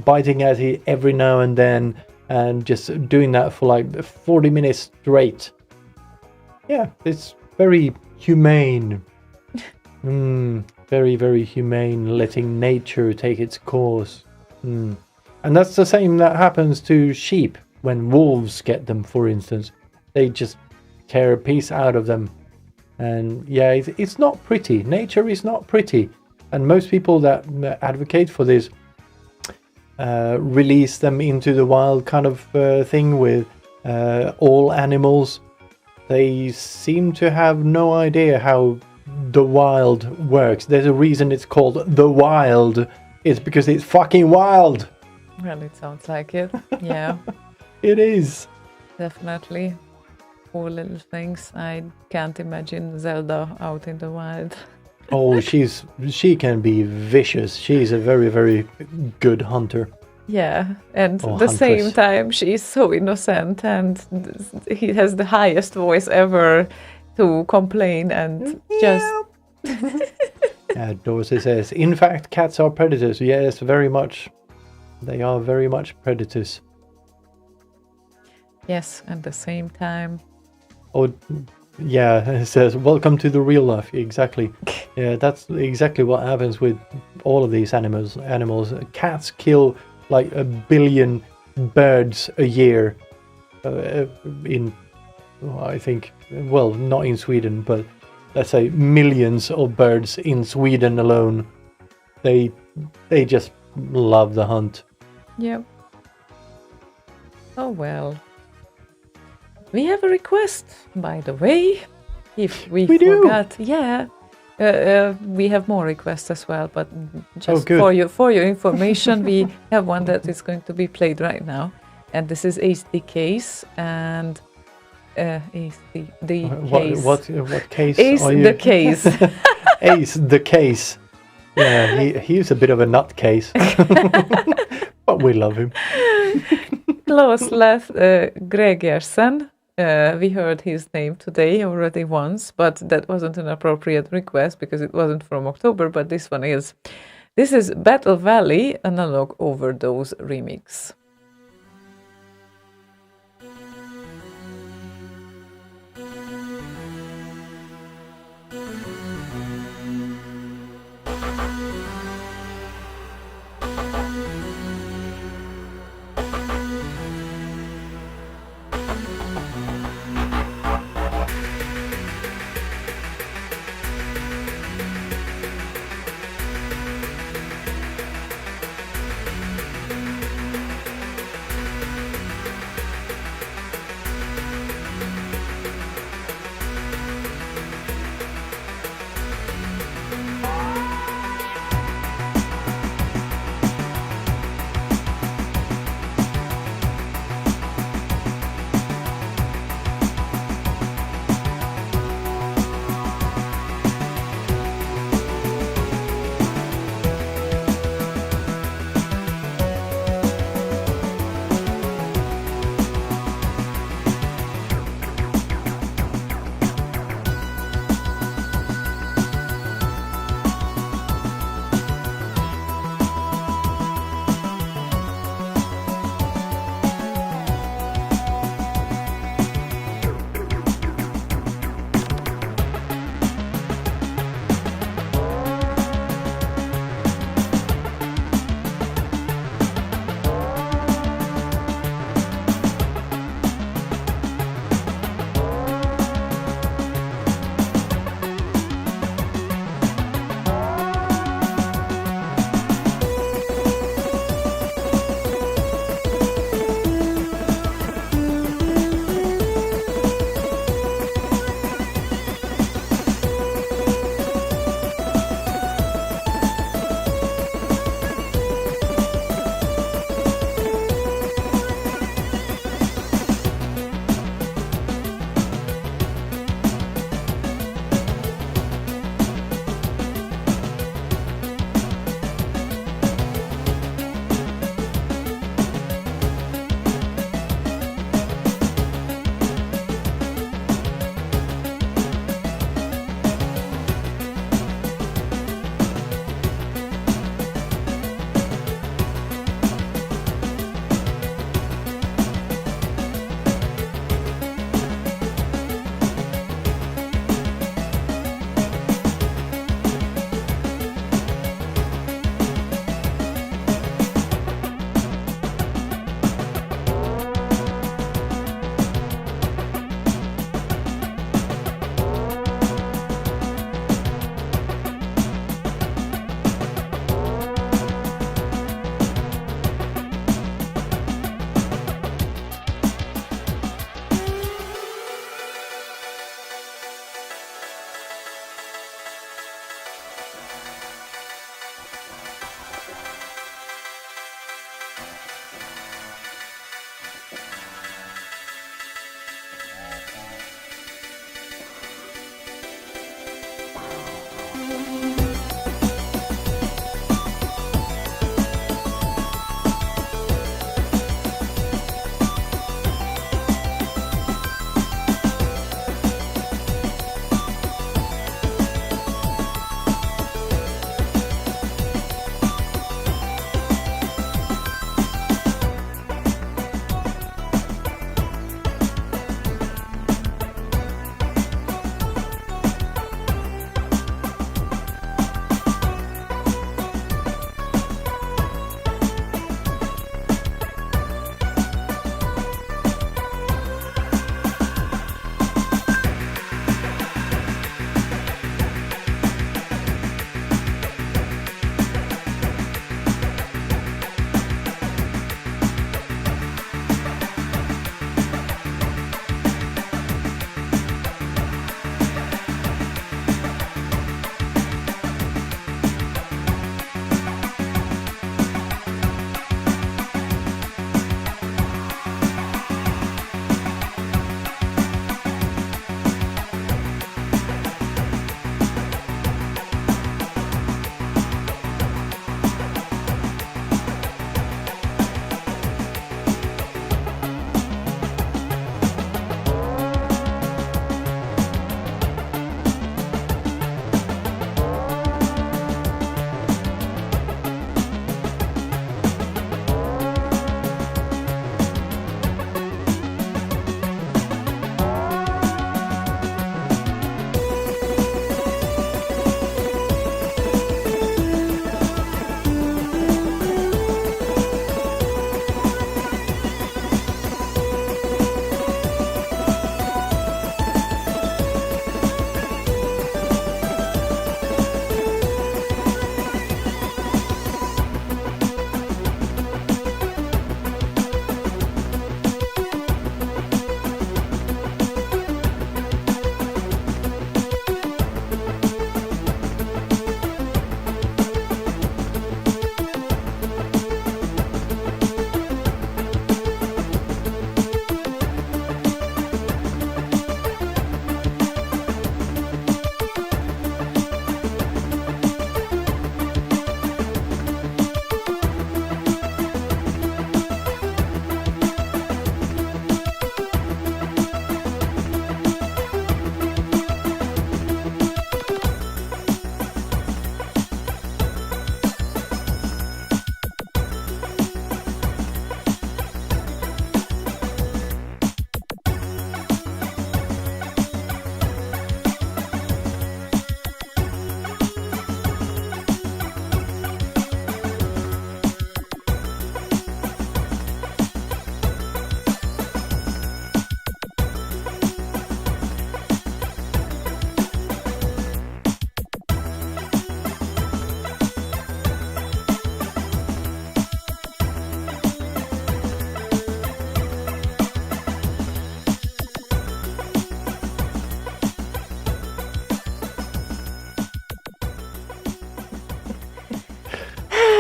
biting at it every now and then, and just doing that for like 40 minutes straight. Yeah, it's very humane. Very, very humane, letting nature take its course. And that's the same that happens to sheep when wolves get them, for instance. They just tear a piece out of them. And yeah, it's not pretty. Nature is not pretty. And most people that advocate for this release them into the wild kind of thing with all animals. They seem to have no idea how the wild works. There's a reason it's called the wild. It's because it's fucking wild. Well, it sounds like it. Yeah. It is. Definitely. Poor little things. I can't imagine Zelda out in the wild. Oh, she can be vicious. She's a very, very good hunter. Yeah, and Or at the same huntress. time, she's so innocent, and he has the highest voice ever to complain and just... Dorsey says, in fact, cats are predators. Yes, very much. They are very much predators. Yes, at the same time. Oh, yeah, it says, welcome to the real life. Exactly. Yeah, that's exactly what happens with all of these animals. Cats kill like 1 billion birds a year I think, well, not in Sweden, but let's say millions of birds in Sweden alone. They just love the hunt. Yep. Oh well. We have a request, by the way. If we forgot, yeah. We have more requests as well, but just for your information, we have one that is going to be played right now, and this is Ace the Case, and Ace the Case. What case Ace are you? the Case. Ace the Case. Yeah, he's a bit of a nutcase, but we love him. Klaus Gregersen. We heard his name today already once, but that wasn't an appropriate request because it wasn't from October, but this one is. This is Battle Valley Analog Overdose Remix.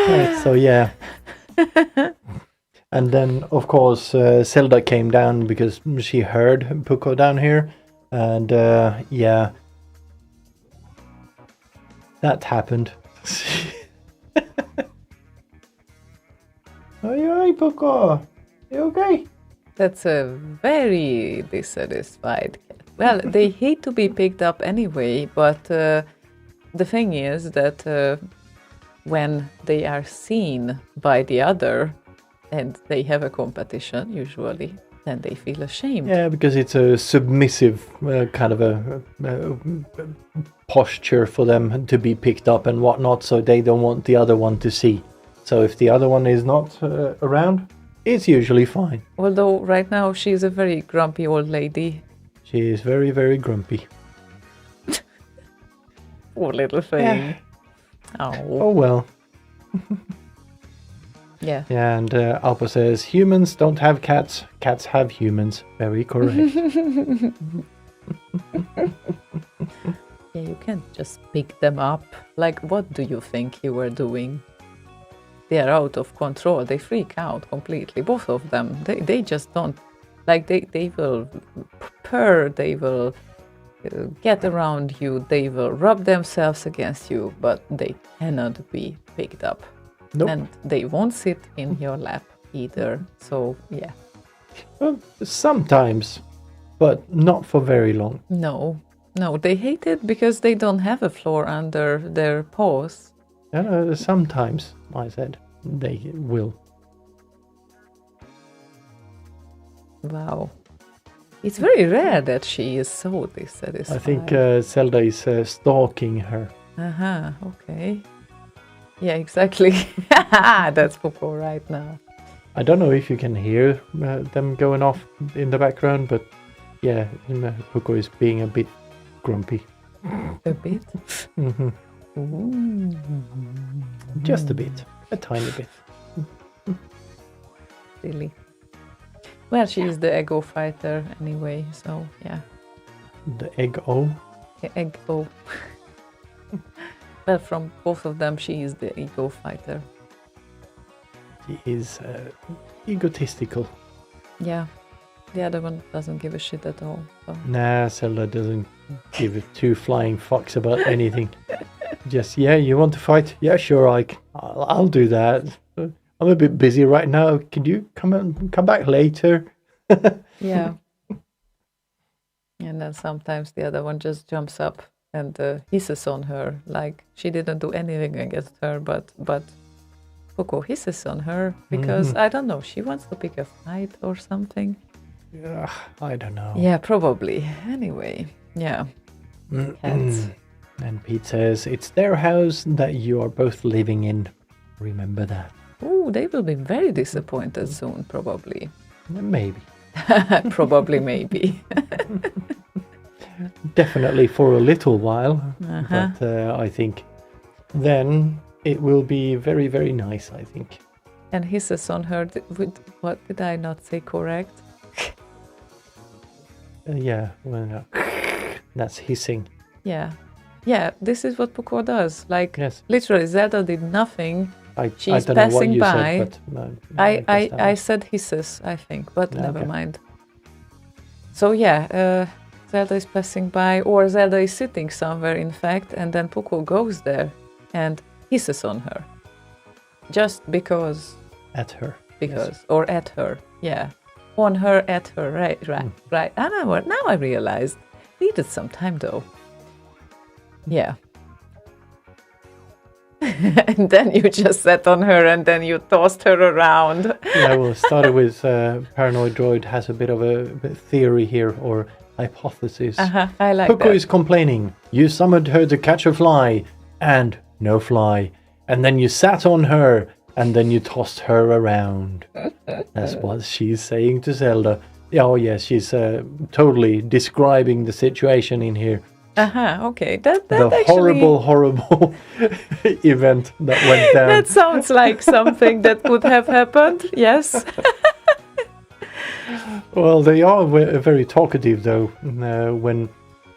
Right, so yeah. And then, of course, Zelda came down because she heard Puko down here. And yeah, that happened. Are you alright, Puko? You okay? That's a very dissatisfied cat. Well, they hate to be picked up anyway, but the thing is that when they are seen by the other and they have a competition, usually, then they feel ashamed. Yeah, because it's a submissive kind of a posture for them to be picked up and whatnot, so they don't want the other one to see. So if the other one is not around, it's usually fine. Although right now she's a very grumpy old lady. She is very, very grumpy. Poor little thing. Yeah. Oh. Oh well. Yeah. Yeah, and Alpo says, humans don't have cats, cats have humans. Very correct. Yeah, you can't just pick them up. Like, what do you think you were doing? They are out of control. They freak out completely. Both of them. They just don't. Like, they will purr. They will get around you. They will rub themselves against you. But they cannot be picked up. Nope. And they won't sit in your lap either. So, yeah. Well, sometimes, but not for very long. No, they hate it because they don't have a floor under their paws. Sometimes, I said, they will. Wow. It's very rare that she is so dissatisfied. I think Zelda is stalking her. Uh-huh, okay. Yeah, exactly. That's Popo right now. I don't know if you can hear them going off in the background, but yeah, Puko is being a bit grumpy. A bit? Hmm. Ooh. Just a bit. A tiny bit. Silly. Well, she is the ego fighter anyway, so yeah. The egg-o. Ego. Well, from both of them, she is the ego fighter. He is egotistical. Yeah. The other one doesn't give a shit at all. So. Nah, Zelda doesn't give two flying fucks about anything. Just, yeah, you want to fight? Yeah, sure, I'll do that. I'm a bit busy right now. Can you come back later? Yeah. And then sometimes the other one just jumps up and hisses on her, like she didn't do anything against her, but Coco hisses on her because, I don't know, she wants to pick a fight or something. Yeah, I don't know. Yeah, probably. Anyway, yeah. Cats. And Pete says, it's their house that you are both living in. Remember that. Ooh, they will be very disappointed soon, probably. Maybe. Probably, maybe. Definitely for a little while. But I think then it will be very, very nice, I think. And hisses on her. What did I not say correct? Yeah, well, that's hissing. Yeah. Yeah, this is what Puko does. Like, Yes. literally, Zelda did nothing. I She's don't know what passing you by. said, but I said hisses, I think, but Yeah, never okay. mind. So yeah, Zelda is passing by, or Zelda is sitting somewhere, in fact, and then Puko goes there and hisses on her. Just because, at her. or at her, yeah. On her, at her, right. Now I realized. Needed some time though. Yeah. And then you just sat on her and then you tossed her around. Yeah, well, it started with Paranoid Droid has a bit of a theory here, or hypothesis. I like Puko that. is complaining. You summoned her to catch a fly, and no fly. And then you sat on her, and then you tossed her around. That's what she's saying to Zelda. Oh, yes, she's totally describing the situation in here. Okay. That The actually, horrible event that went down. that sounds like something that could have happened. Yes. Well, they are very talkative, though, when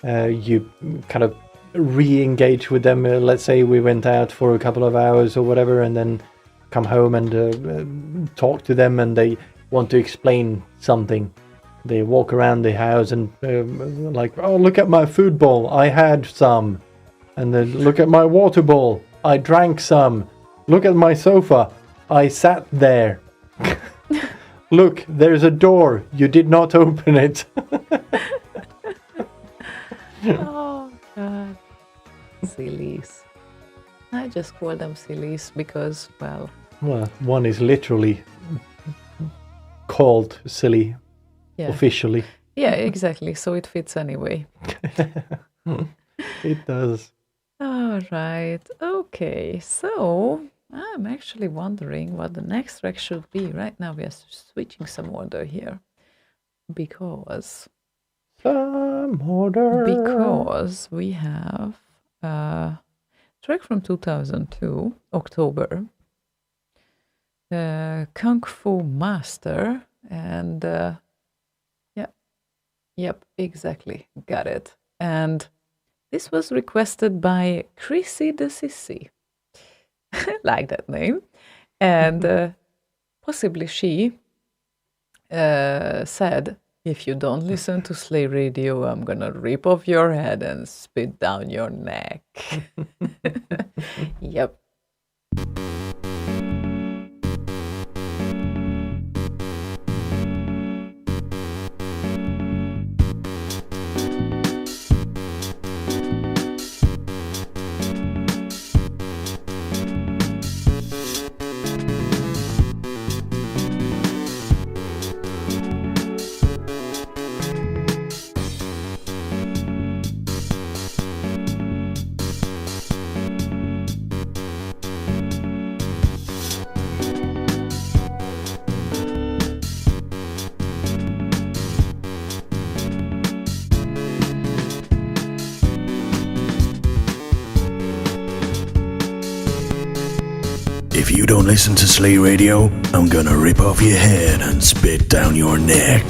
you kind of re-engage with them. Let's say we went out for a couple of hours or whatever, and then come home and talk to them, and they want to explain something. They walk around the house and like, oh, look at my food bowl, I had some. And then look at my water bowl, I drank some. Look at my sofa, I sat there. Look, there's a door, you did not open it. Oh, God. Sillies. I just call them sillies because, well... Well, one is literally called silly, Yeah. officially. Yeah, exactly. So it fits anyway. It does. All right. Okay. So I'm actually wondering what the next track should be. Right now we are switching some order here because Some order. we have a track from 2002, October, Kung Fu Master, and yep, exactly, got it. And this was requested by Chrissy the Sissy. Like that name. And possibly she said, if you don't listen to Slay Radio, I'm gonna rip off your head and spit down your neck. Yep. If you don't listen to Slay Radio, I'm gonna rip off your head and spit down your neck.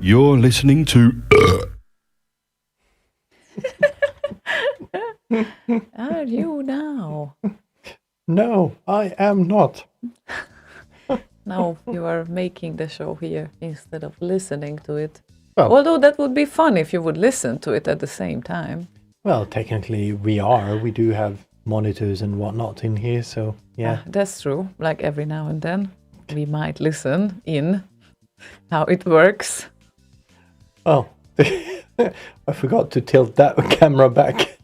You're listening to are you now? No, I am not. Now you are making the show here instead of listening to it. Well- Although that would be fun if you would listen to it at the same time. Well, technically we are. We do have monitors and whatnot in here, so yeah. That's true. Like every now and then, we might listen in how it works. Oh, I forgot to tilt that camera back.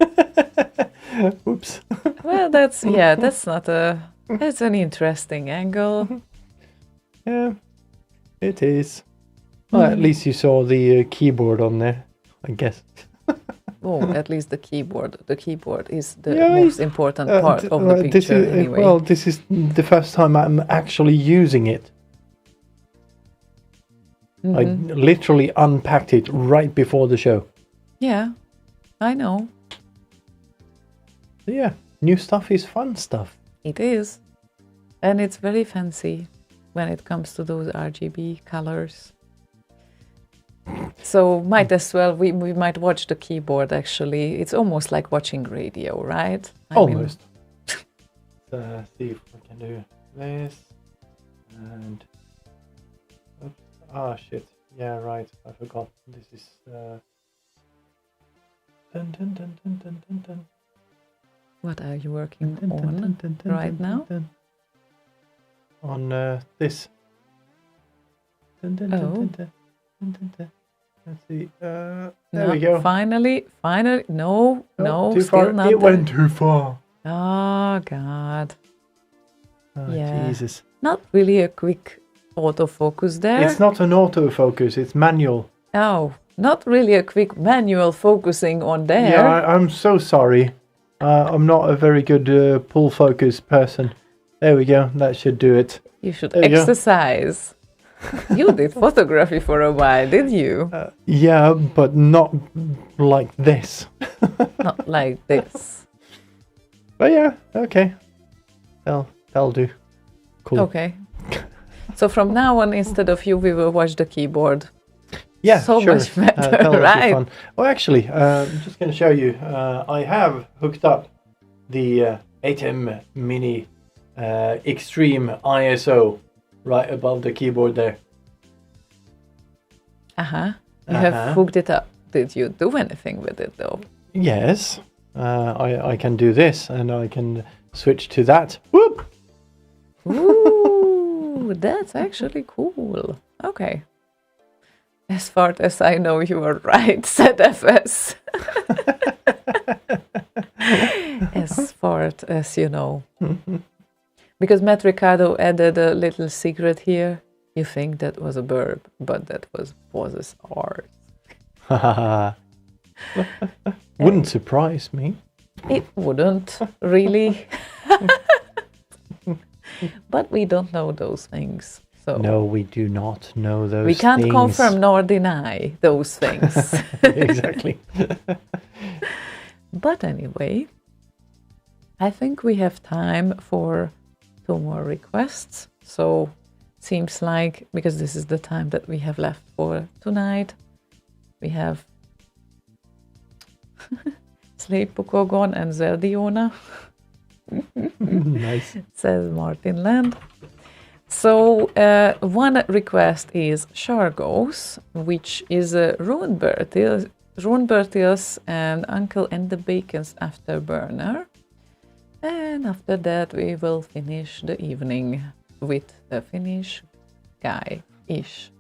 Oops. Well, that's that's an interesting angle. Yeah, it is. Well, at least you saw the keyboard on there, I guess. Oh, at least the keyboard. The keyboard is the Yeah, most important part of the this picture is, anyway. Well, this is the first time I'm actually using it. I literally unpacked it right before the show. Yeah, I know. So yeah, new stuff is fun stuff. It is. And it's very fancy when it comes to those RGB colors. So might as well, we might watch the keyboard actually. It's almost like watching radio, right? I mean, Almost. See if I can do this. And... Oops. Ah, shit. Yeah, right. I forgot. This is... Dun, dun, dun, dun, dun, dun, dun. what are you working Dun, dun, on dun, dun, dun, right dun, now? dun. On this. Dun, dun, dun, Oh. dun, dun, dun, dun, dun. Let's see. There No, we go. Finally, no, Oh, no, too still far. not. It went too far. Oh, God. Oh, Yeah. Jesus. Not really a quick autofocus there. It's not an autofocus, it's manual. Oh, not really a quick manual focusing on there. Yeah, I'm so sorry. I'm not a very good pull focus person. There we go. That should do it. You should There you go. exercise. You did photography for a while, did you? Yeah, but not like this. Not like this. But yeah, okay. That'll do. Cool. Okay. So from now on, instead of you, we will watch the keyboard. Yeah, So sure. much better, that'll be right? fun. Well, actually, I'm just going to show you. I have hooked up the ATEM Mini Extreme ISO right above the keyboard there. You have hooked it up. Did you do anything with it though? Yes, I can do this, and I can switch to that. Whoop! Ooh, that's actually cool. Okay. As far as I know, you are right, ZFS. As far as you know. Because Matt Ricardo added a little secret here. You think that was a verb, but that was Boz's art. Wouldn't surprise me. It wouldn't, really. But we don't know those things. So No, we do not know those we can't things. confirm nor deny those things. Exactly. But anyway, I think we have time for 2 more requests. So seems like, because this is the time that we have left for tonight, we have Slaygon and Zeldiona, Nice. says Martin Land. So one request is Shargos, which is Rune Bertils and Uncle and the Bacon's Afterburner. And after that we will finish the evening with a Finnish guy-ish.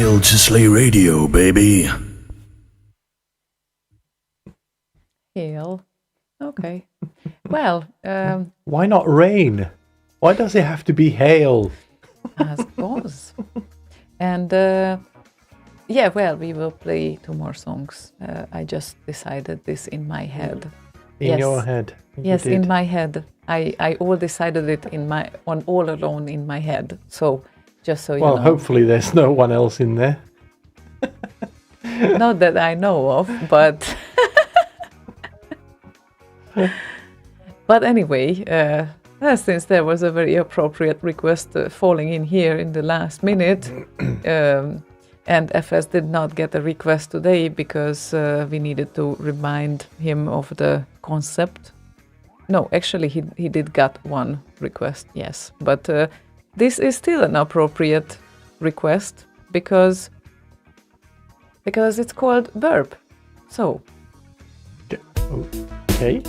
Hail to Slay Radio, baby. Hail. Okay. Well, Why not rain? Why does it have to be hail? as goes. And yeah, well, we will play 2 more songs. I just decided this in my head. In Yes. your head. You Yes, did. in my head. I all decided it all alone in my head. So just so you Well, know. hopefully there's no one else in there. Not that I know of, but but anyway, since there was a very appropriate request falling in here in the last minute, and FS did not get a request today because we needed to remind him of the concept. No, actually, he did get one request, yes, but this is still an appropriate request because it's called burp. So, Okay.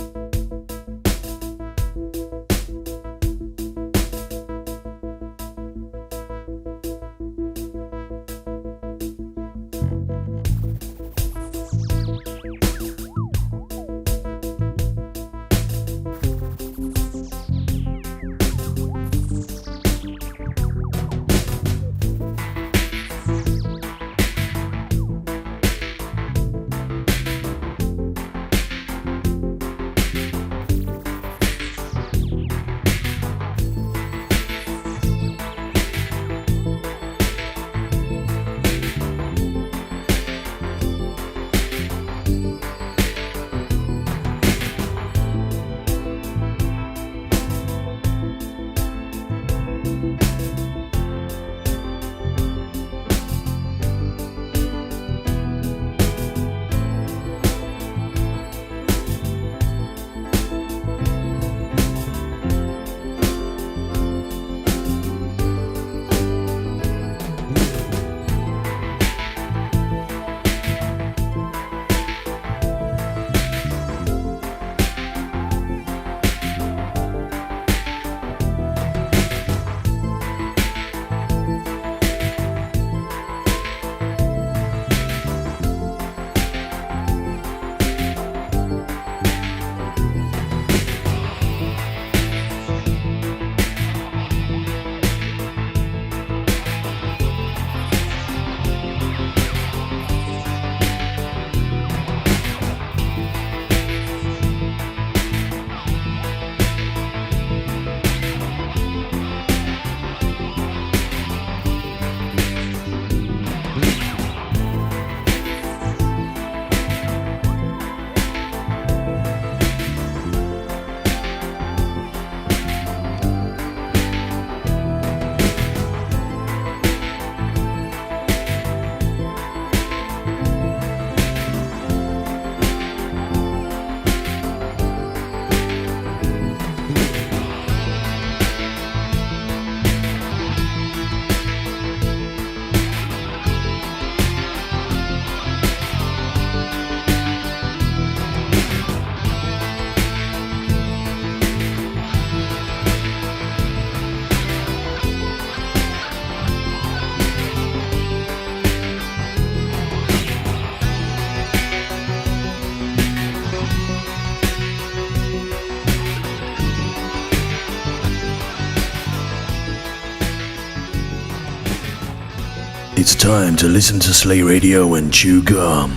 It's time to listen to Slay Radio and chew gum.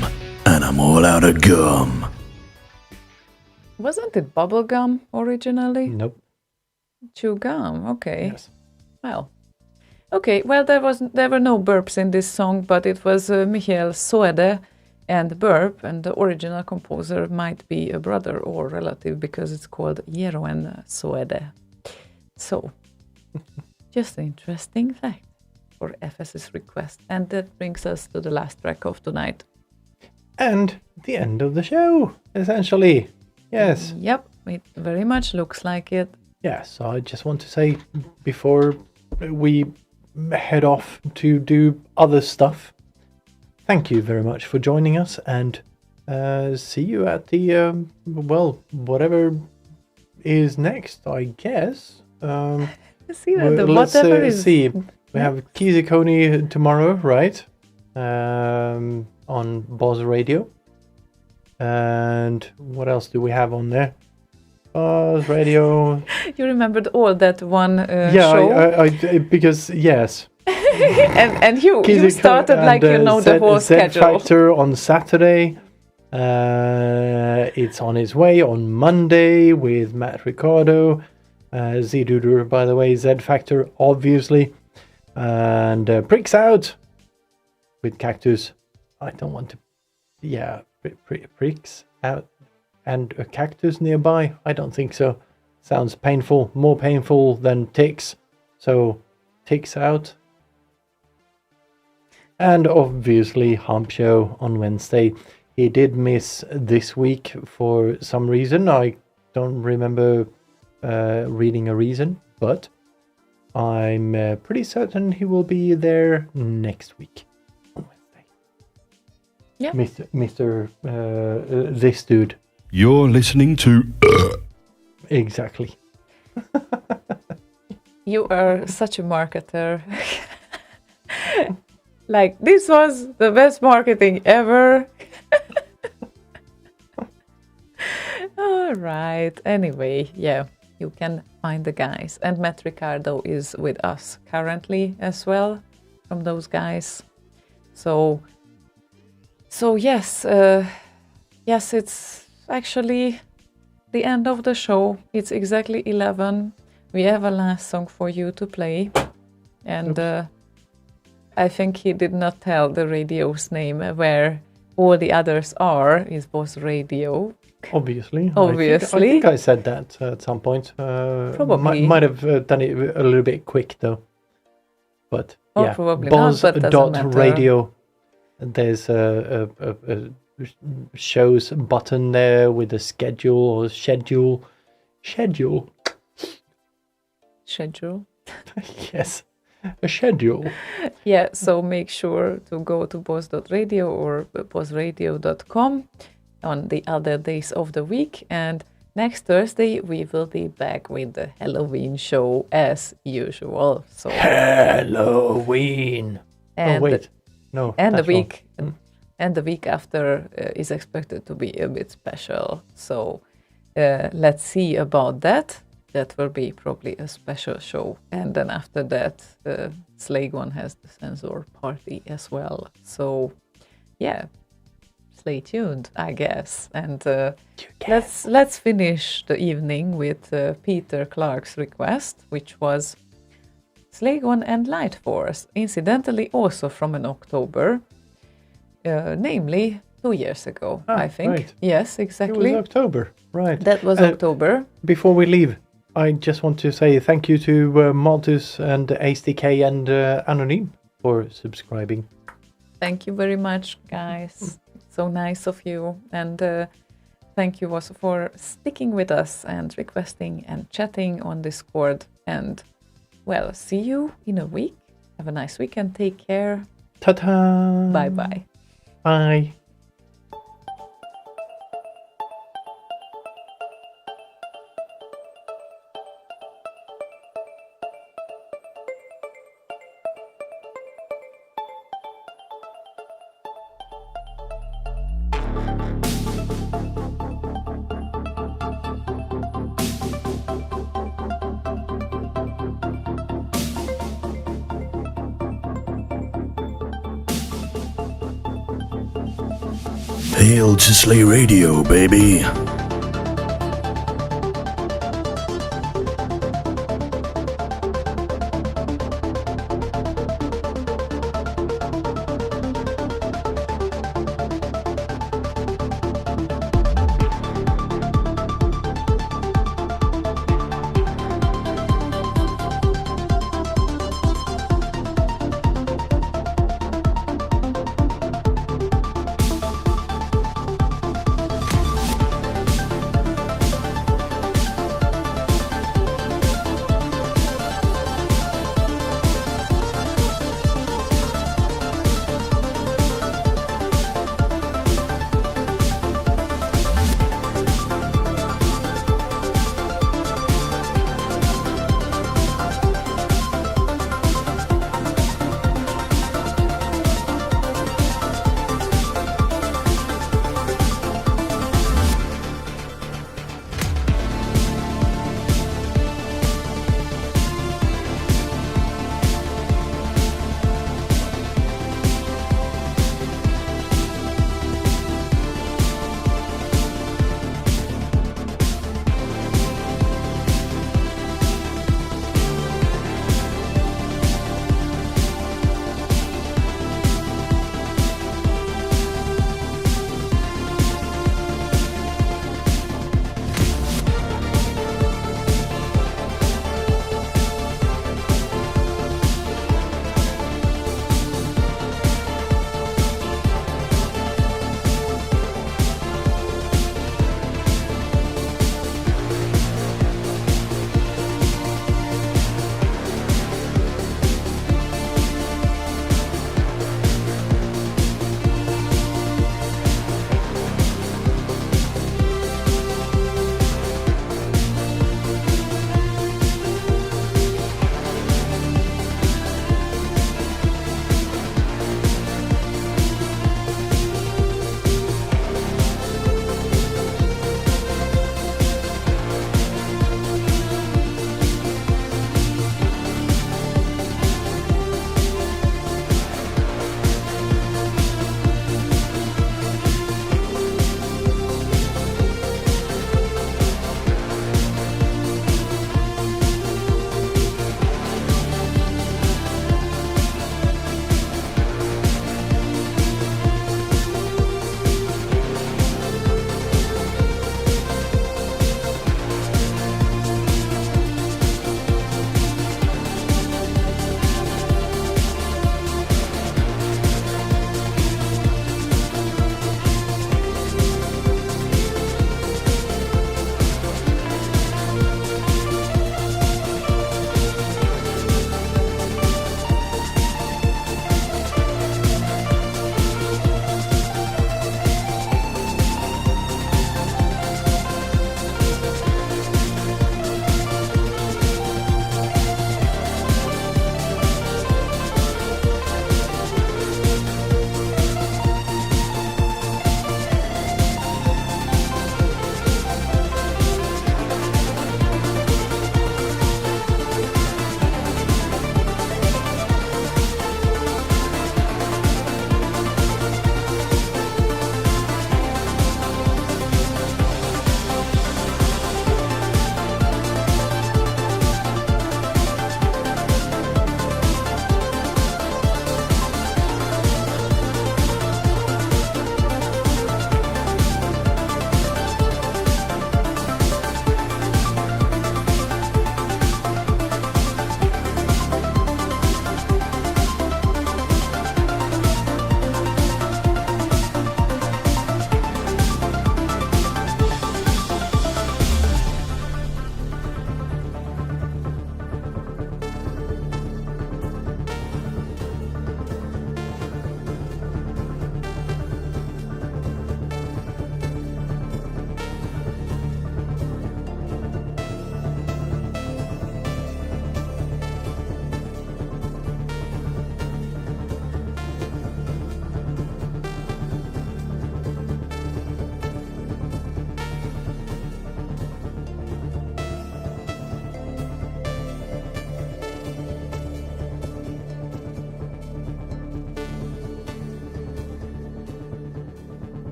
And I'm all out of gum. wasn't it bubblegum originally? Nope. Chew gum, okay. Yes. Well, okay. Well, there were no burps in this song, but it was Michael Soede and burp, and the original composer might be a brother or relative because it's called Jeroen Soede. So, just an interesting fact for FS's request, and that brings us to the last track of tonight. And the end of the show, essentially. Yes. Yep, it very much looks like it. Yeah, so I just want to say before we head off to do other stuff, thank you very much for joining us, and see you at the, whatever is next, I guess. See that Let's whatever is. see. We have Kizikoni tomorrow, right? on Boz Radio. And what else do we have on there? Boz Radio. You remembered all that one Yeah, show? I because yes. and you Kiziko started and, like you know the whole Z schedule. Factor on Saturday. It's on its way on Monday with Matt Ricardo. Z-Duder, by the way, Z Factor, obviously. And Pricks Out with Cactus. I don't want to... Yeah, Pricks Out and a cactus nearby? I don't think so. Sounds painful, more painful than ticks. So, Ticks Out. And obviously, Hump Show on Wednesday. He did miss this week for some reason. I don't remember reading a reason, but I'm pretty certain he will be there next week on Wednesday. Yeah. Mr. This dude. You're listening to. Exactly. You are such a marketer. Like, this was the best marketing ever. All right. Anyway, yeah, you can find the guys. And Matt Ricardo is with us currently as well from those guys. So yes, yes, it's actually the end of the show. It's exactly 11. We have a last song for you to play. And I think he did not tell the radio's name where all the others are. It was radio. Obviously. I think I said that at some point. Probably. Might have done it a little bit quick though. But Oh, yeah, probably not, but doesn't matter. Boz.radio. There's a shows button there with a schedule. Yes, a schedule. Yeah, so make sure to go to boss.radio or bossradio.com on the other days of the week. And next Thursday, we will be back with the Halloween show as usual. So Halloween. And oh, wait. No. and the that's wrong. week and the week after is expected to be a bit special. So let's see about that. That will be probably a special show. And then after that, Slaygon has the censor party as well. So yeah, stay tuned, I guess. And let's finish the evening with Peter Clark's request, which was Slaygon and Light Force, incidentally also from an October, namely 2 years ago, I think. Right. Yes, It exactly. was October, right. That was October. Before we leave, I just want to say thank you to Malthus and ASTK and Anonym for subscribing. Thank you very much, guys. So nice of you. And thank you also for sticking with us and requesting and chatting on Discord. And, well, see you in a week. Have a nice weekend. Take care. Ta-ta! Bye-bye. Bye. Hail to Slay Radio, baby.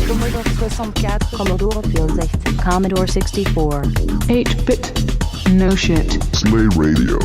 Commodore 64, Commodore 64, Commodore 64, 8-bit, no shit. Slay Radio.